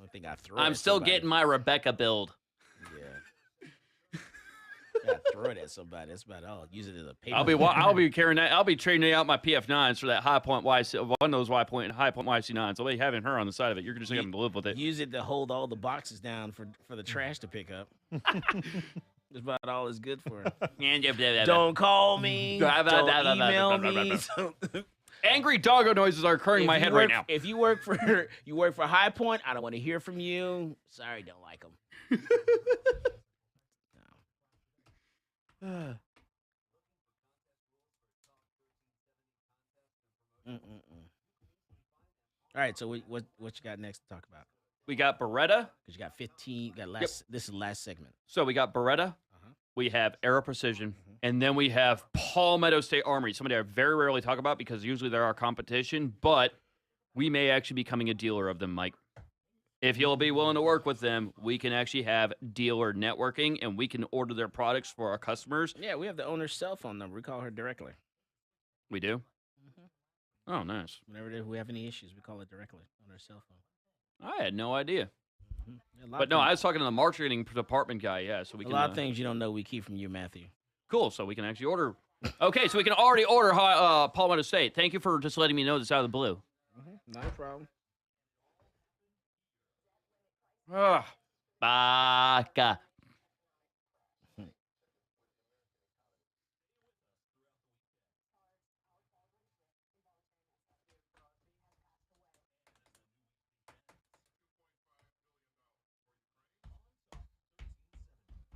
I think I threw it I'm at still somebody. getting my Rebecca build. Yeah. Yeah, throw it at somebody. That's about all. Use it as a paper. I'll be carrying that. I'll be trading out my PF9s for that high point YC, one of those high point YC9s. I'll be having her on the side of it. You're just having to live with it. Use it to hold all the boxes down for the trash to pick up. That's about all it's good for. Don't call me. Don't email me. Angry doggo noises are occurring in my head right now. If you work for High Point, I don't want to hear from you. Sorry, don't like them. All right, so what you got next to talk about? We got Beretta. Because you got 15. This is the last segment. So we got Beretta. We have Aero Precision. And then we have Palmetto State Armory, somebody I very rarely talk about because usually they're our competition, but we may actually be becoming a dealer of them, Mike. If you'll be willing to work with them, we can actually have dealer networking, and we can order their products for our customers. Yeah, we have the owner's cell phone number. We call her directly. We do? Oh, nice. Whenever we have any issues, we call it directly on her cell phone. I had no idea. Yeah, But no, I was talking to the marketing department guy, yeah. So we a can, lot of things you don't know we keep from you, Matthew. Cool, so we can actually order. Okay, so we can already order Palmetto State. Thank you for just letting me know this out of the blue. Not a problem. Baka.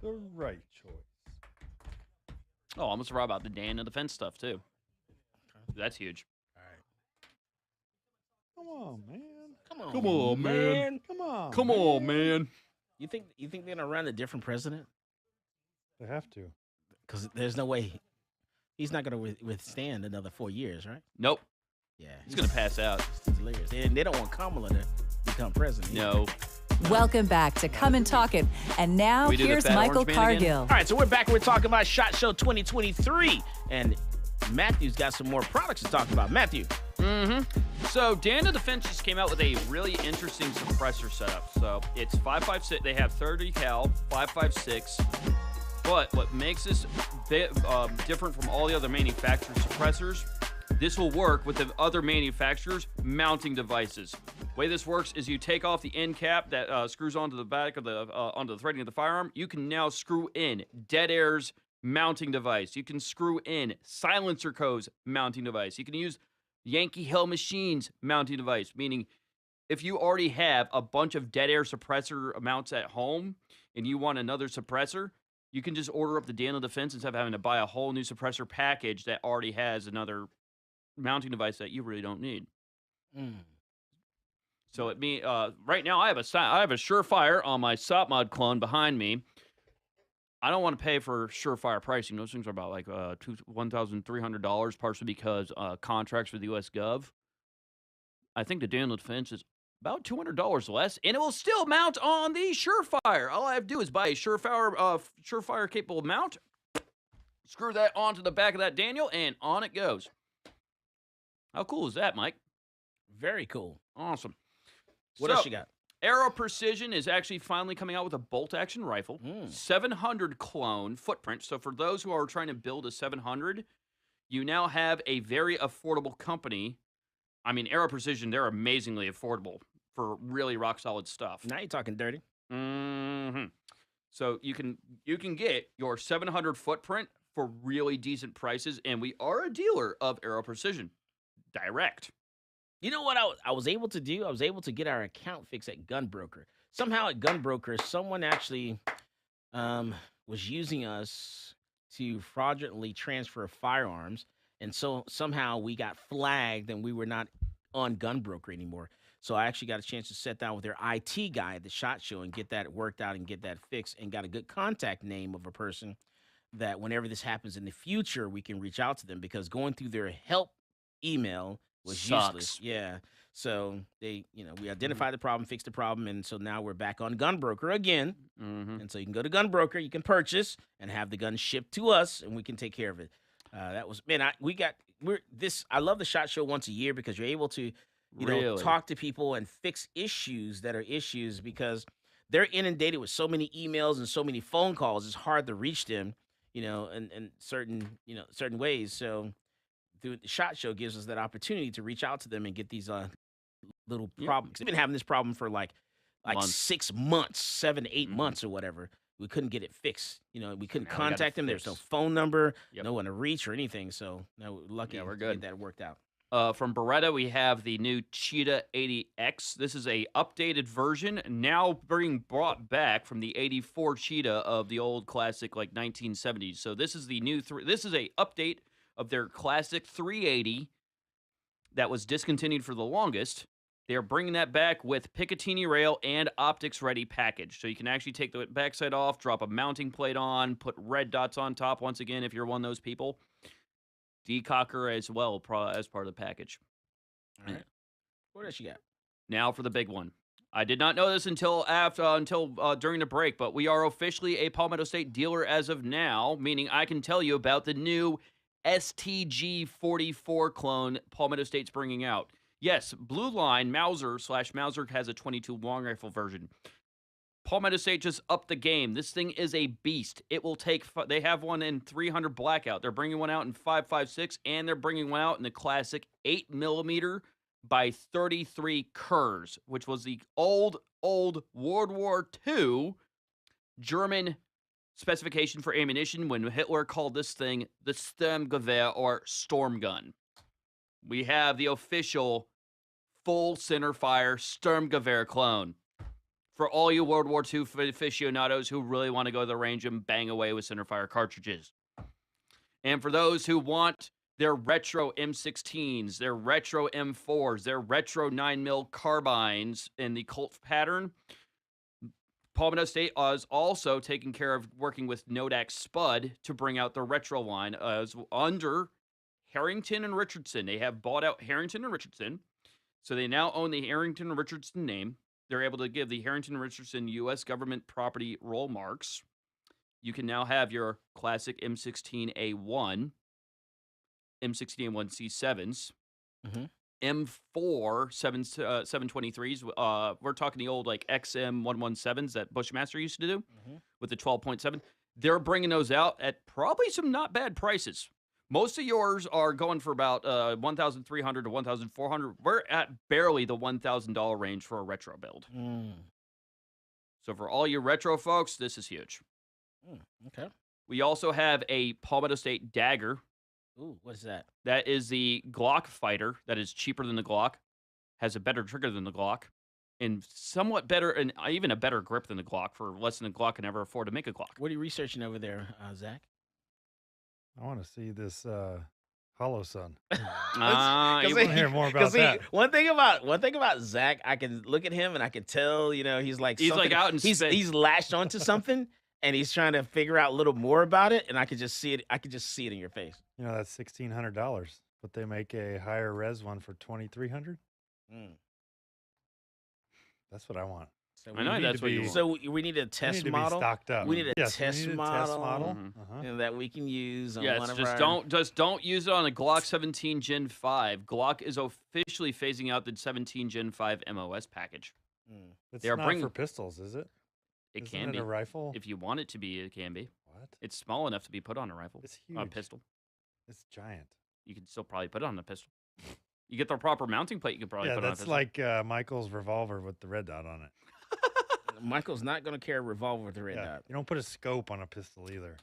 The right choice. Oh, I almost forgot about the Dan and the fence stuff, too. That's huge. Come on, man. Come on, Come on, man. Come on. Come on, man. You think they're gonna run a different president? They have to. Because there's no way he's not gonna withstand another 4 years, right? Nope. Yeah, He's going to pass out. It's hilarious. They don't want Kamala to become president. No. Welcome back to Come and Talk It. And now We do the here's fat Michael orange man again? Cargill. All right, so we're back and we're talking about SHOT Show 2023, and Matthew's got some more products to talk about. Matthew. So Dana Defense just came out with a really interesting suppressor setup. So it's 5.56. They have 30 cal, 5.56. But what makes this different from all the other manufacturer suppressors, this will work with the other manufacturers' mounting devices. The way this works is you take off the end cap that screws onto the back of the onto the threading of the firearm. You can now screw in Dead Air's mounting device. You can screw in Silencer Co.'s mounting device. You can use Yankee Hill Machines mounting device, meaning if you already have a bunch of Dead Air suppressor mounts at home and you want another suppressor, you can just order up the Daniel Defense instead of having to buy a whole new suppressor package that already has another mounting device that you really don't need. So right now I have a Surefire on my SopMod clone behind me. I don't want to pay for Surefire pricing. Those things are about like $1,300, partially because contracts with the U.S. Gov. I think the Daniel Defense is about $200 less, and it will still mount on the Surefire. All I have to do is buy a Surefire capable mount, screw that onto the back of that Daniel, and on it goes. How cool is that, Mike? Very cool. Awesome. What else you got? Aero Precision is actually finally coming out with a bolt-action rifle, 700 clone footprint. So for those who are trying to build a 700, you now have a very affordable company. I mean, Aero Precision, they're amazingly affordable for really rock-solid stuff. Now you're talking dirty. So you can get your 700 footprint for really decent prices, and we are a dealer of Aero Precision. Direct. You know what I was able to do? I was able to get our account fixed at Gunbroker. Somehow at Gunbroker, someone actually was using us to fraudulently transfer firearms. And so somehow we got flagged and we were not on Gunbroker anymore. So I actually got a chance to sit down with their IT guy at the SHOT Show and get that worked out and get that fixed, and got a good contact name of a person that whenever this happens in the future, we can reach out to them, because going through their help email was useless. Sucks. Yeah. So we identified the problem, fixed the problem, and so now we're back on Gunbroker again. Mm-hmm. And so you can go to Gunbroker, you can purchase and have the gun shipped to us, and we can take care of it. That was, man. I love the SHOT Show once a year, because you're able to, talk to people and fix issues that are issues, because they're inundated with so many emails and so many phone calls. It's hard to reach them, in certain ways. So the SHOT Show gives us that opportunity to reach out to them and get these little problems. We've been having this problem for like Months. 6 months, 7 to 8 months or whatever. We couldn't get it fixed. We couldn't Now we got it contact them. There's no fixed. phone number, Yep. no one to reach or anything. So now we're lucky we're to good. get that worked out. From Beretta, we have the new Cheetah 80X. This is a updated version, now being brought back from the 84 Cheetah of the old classic, like 1970s. So this is the new this is a update of their classic 380 that was discontinued for the longest. They're bringing that back with Picatinny rail and optics ready package. So you can actually take the backside off, drop a mounting plate on, put red dots on top once again if you're one of those people. Decocker as well as part of the package. All right. What else you got? Now for the big one. I did not know this until during the break, but we are officially a Palmetto State dealer as of now, meaning I can tell you about the new STG-44 clone Palmetto State's bringing out. Yes, Blue Line Mauser has a 22 long rifle version. Palmetto State just upped the game. This thing is a beast. It will take. They have one in 300 blackout. They're bringing one out in 5.56, and they're bringing one out in the classic 8mm by 33 Kurs, which was the old World War II German specification for ammunition when Hitler called this thing the Sturmgewehr or storm gun. We have the official full centerfire Sturmgewehr clone for all you World War II aficionados who really want to go to the range and bang away with centerfire cartridges. And for those who want their retro M16s, their retro M4s, their retro 9mm carbines in the Colt pattern, Palmetto State is also taking care of working with Nodak Spud to bring out the retro line under Harrington and Richardson. They have bought out Harrington and Richardson, so they now own the Harrington and Richardson name. They're able to give the Harrington and Richardson U.S. government property roll marks. You can now have your classic M16A1, M16A1 C7s, M4 723s. We're talking the old like XM 117s that Bushmaster used to do with the 12.7. They're bringing those out at probably some not bad prices. Most of yours are going for about $1,300 to $1,400. We're at barely the $1,000 range for a retro build. So for all you retro folks, this is huge. Okay. We also have a Palmetto State dagger. Ooh, what is that? That is the Glock fighter. That is cheaper than the Glock, has a better trigger than the Glock, and somewhat better, and even a better grip than the Glock for less than the Glock can ever afford to make a Glock. What are you researching over there, Zach? I want to see this Hollow Sun. You want to hear more about that. One thing about Zach, I can look at him and I can tell, he's like out in space. He's latched onto something and he's trying to figure out a little more about it, and I could just see it. I could just see it in your face. That's $1,600, but they make a higher res one for $2,300. That's what I want. So I know that's what you want. So we need a test model. Be stocked up. We need a Yes, test we need a model, model. that we can use on Yes, one of just don't use it on a Glock 17 Gen 5. Glock is officially phasing out the 17 Gen 5 MOS package. It's They are not bringing for pistols, is it? It Isn't can it be a rifle. if you want it to be. It can be. What? It's small enough to be put on a rifle. It's huge. On a pistol. It's giant. You can still probably put it on a pistol. You get the proper mounting plate. You can probably put it on a that's pistol. like Michael's revolver with the red dot on it. Michael's not going to carry a revolver with a red dot. You don't put a scope on a pistol either.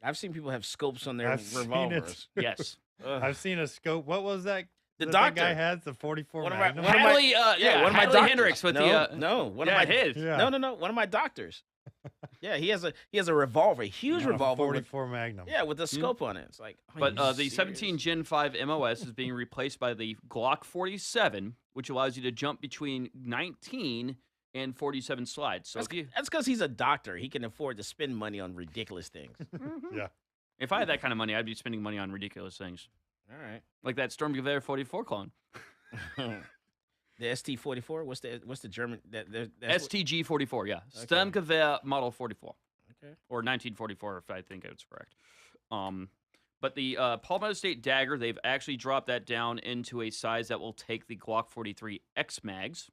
I've seen people have scopes on their I've seen it. revolvers. Yes. I've seen a scope. What was that? The that doctor guy has the 44 One of my- Magnum. one of my- Hadley, one of my Hadley doctors. Hendricks with no, the no, one of yeah, my his. Yeah. no, one of my doctors. Yeah, he has a revolver, a huge Not a revolver with 44 Magnum. with a scope on it. It's like, But the serious? 17 Gen 5 MOS is being replaced by the Glock 47, which allows you to jump between 19 and 47 slides. So That's because he's a doctor. He can afford to spend money on ridiculous things. Yeah. If I had that kind of money, I'd be spending money on ridiculous things. All right. Like that Sturmgewehr 44 clone. The ST-44. What's the German? That's STG 44, yeah. Okay. Sturmgewehr Model 44. Okay. Or 1944, if I think it's correct. But the Palmetto State Dagger, they've actually dropped that down into a size that will take the Glock 43 X mags.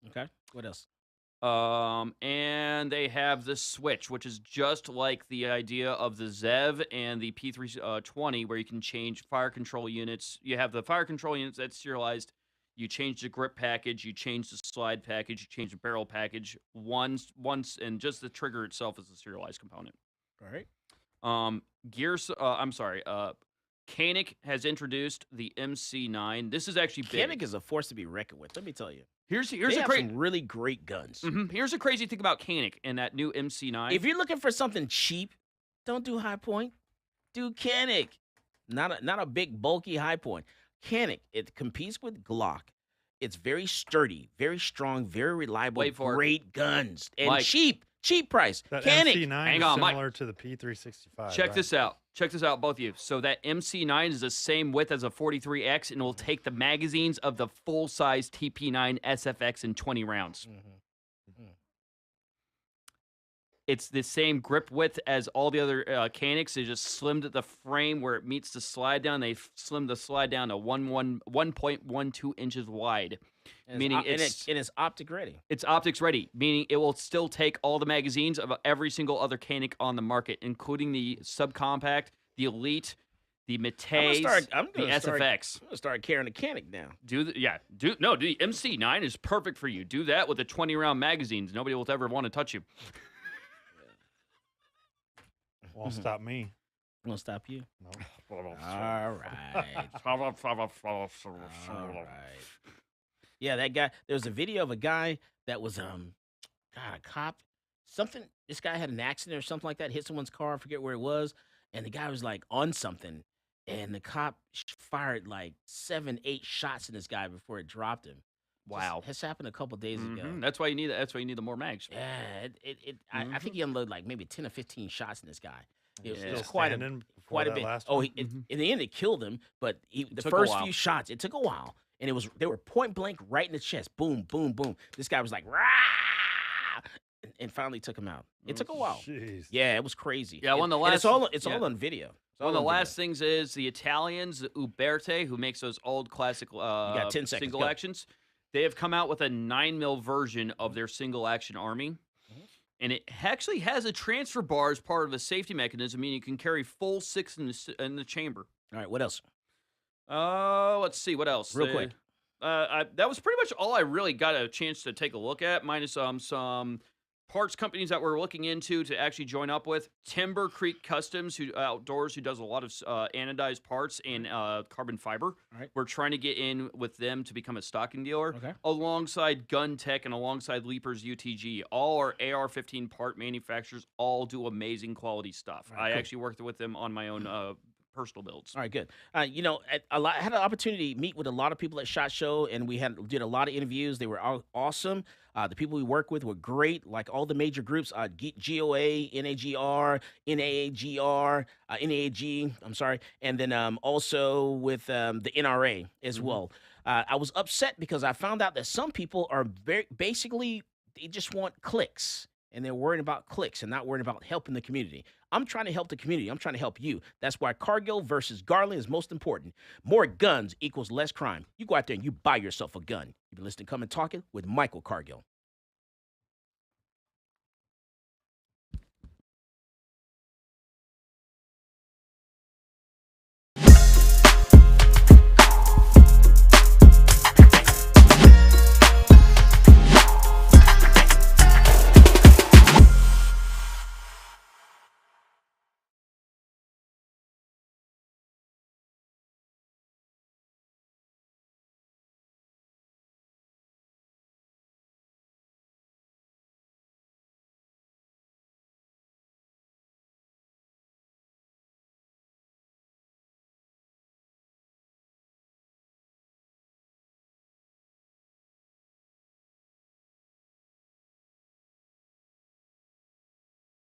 Okay. What else? And they have the Switch, which is just like the idea of the Zev and the P320, where you can change fire control units. You have the fire control units that's serialized. You change the grip package, you change the slide package, you change the barrel package once, and just the trigger itself is a serialized component. All right. Koenig has introduced the MC9. This is actually big. Koenig is a force to be reckoned with. Let me tell you. Here's They a have crazy. some really great guns. Here's a crazy thing about Koenig and that new MC9. If you're looking for something cheap, don't do High Point. Do Koenig. Not a big bulky High Point. Koenig. It competes with Glock. It's very sturdy, very strong, very reliable. Wait for it. great guns and Mike. cheap price. That Koenig. MC9 Hang is on, Mike. similar to the P365. Check right? this out. Check this out, both of you. So that MC9 is the same width as a 43X, and it will take the magazines of the full-size TP9 SFX in 20 rounds. It's the same grip width as all the other Koenigs. They just slimmed the frame where it meets the slide down. They slimmed the slide down to 1.12 inches wide, meaning it's optic ready. It's optics ready, meaning it will still take all the magazines of every single other Koenig on the market, including the subcompact, the Elite, the Mateys, the SFX. I'm gonna start carrying a Koenig now. The MC9 is perfect for you. Do that with the 20-round magazines. Nobody will ever want to touch you. Won't stop me. Won't stop you. No. All right. All right. Yeah, that guy. There was a video of a guy that was a cop. This guy had an accident or something like that. Hit someone's car. I forget where it was. And the guy was like on something, and the cop fired like 7-8 shots in this guy before it dropped him. Wow, this happened a couple days ago. That's why you need. That's why you need the more mags. Yeah, I think he unloaded like maybe 10 or 15 shots in this guy. It was quite a bit. In the end, it killed him. But the took a first while. few shots, it took a while, and they were point blank right in the chest. Boom, boom, boom. This guy was like, rah! And finally took him out. It took a while. Jeez. Yeah, it was crazy. Yeah, one of the last. It's all on video. One of the last things is the Italians, the Uberte, who makes those old classic got 10 seconds. single Go. actions. They have come out with a 9mm version of their single action army. And it actually has a transfer bar as part of a safety mechanism, meaning you can carry full 6 in the chamber. All right, what else? Let's see, what else? Real quick. That was pretty much all I really got a chance to take a look at, minus some parts companies that we're looking into to actually join up with. Timber Creek Customs, who does a lot of anodized parts and carbon fiber. All right. We're trying to get in with them to become a stocking dealer. Okay. Alongside Gun Tech and alongside Leapers UTG. All our AR-15 part manufacturers all do amazing quality stuff. All right, cool. actually worked with them on my own personal builds. All right, good. I had an opportunity to meet with a lot of people at SHOT Show, and we did a lot of interviews. They were all awesome. The people we work with were great, like all the major groups, GOA, NAGR, NAAGR, NAAG, I'm sorry, and then also with the NRA as well. I was upset because I found out that some people are they just want clicks. And they're worried about clicks and not worried about helping the community. I'm trying to help the community. I'm trying to help you. That's why Cargill versus Garland is most important. More guns equals less crime. You go out there and you buy yourself a gun. You've been listening to Come and Talk It with Michael Cargill.